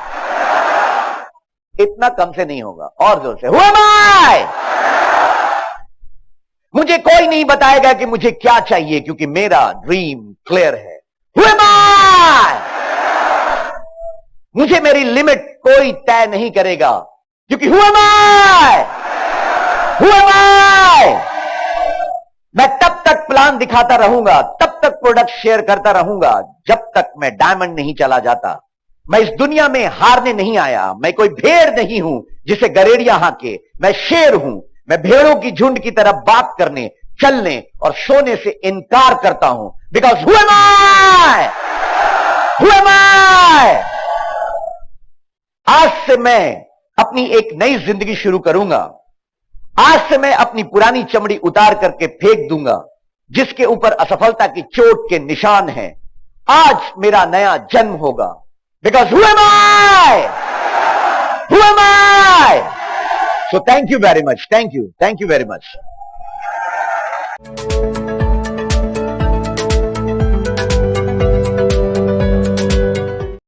इतना कम से नहीं होगा, और जोर से हु एम आई। मुझे कोई नहीं बताएगा कि मुझे क्या चाहिए, क्योंकि मेरा ड्रीम क्लियर है। Who am I. मुझे मेरी लिमिट कोई तय नहीं करेगा, क्योंकि who am I. Who am I. मैं तब तक प्लान दिखाता रहूंगा, तब तक प्रोडक्ट शेयर करता रहूंगा, जब तक मैं डायमंड नहीं चला जाता। मैं इस दुनिया में हारने नहीं आया। मैं कोई भेड़ नहीं हूं जिसे गरेड़िया हाके। मैं शेर हूं। मैं भेड़ों की झुंड की तरह बात करने, चलने और सोने से इनकार करता हूं। Because who am I. Who am I. आज से मैं अपनी एक नई जिंदगी शुरू करूंगा। आज से मैं अपनी पुरानी चमड़ी उतार करके फेंक दूंगा, जिसके ऊपर असफलता की चोट के निशान हैं। आज मेरा नया जन्म होगा। Because who am I. Who am I. So thank you very much. Thank you very much.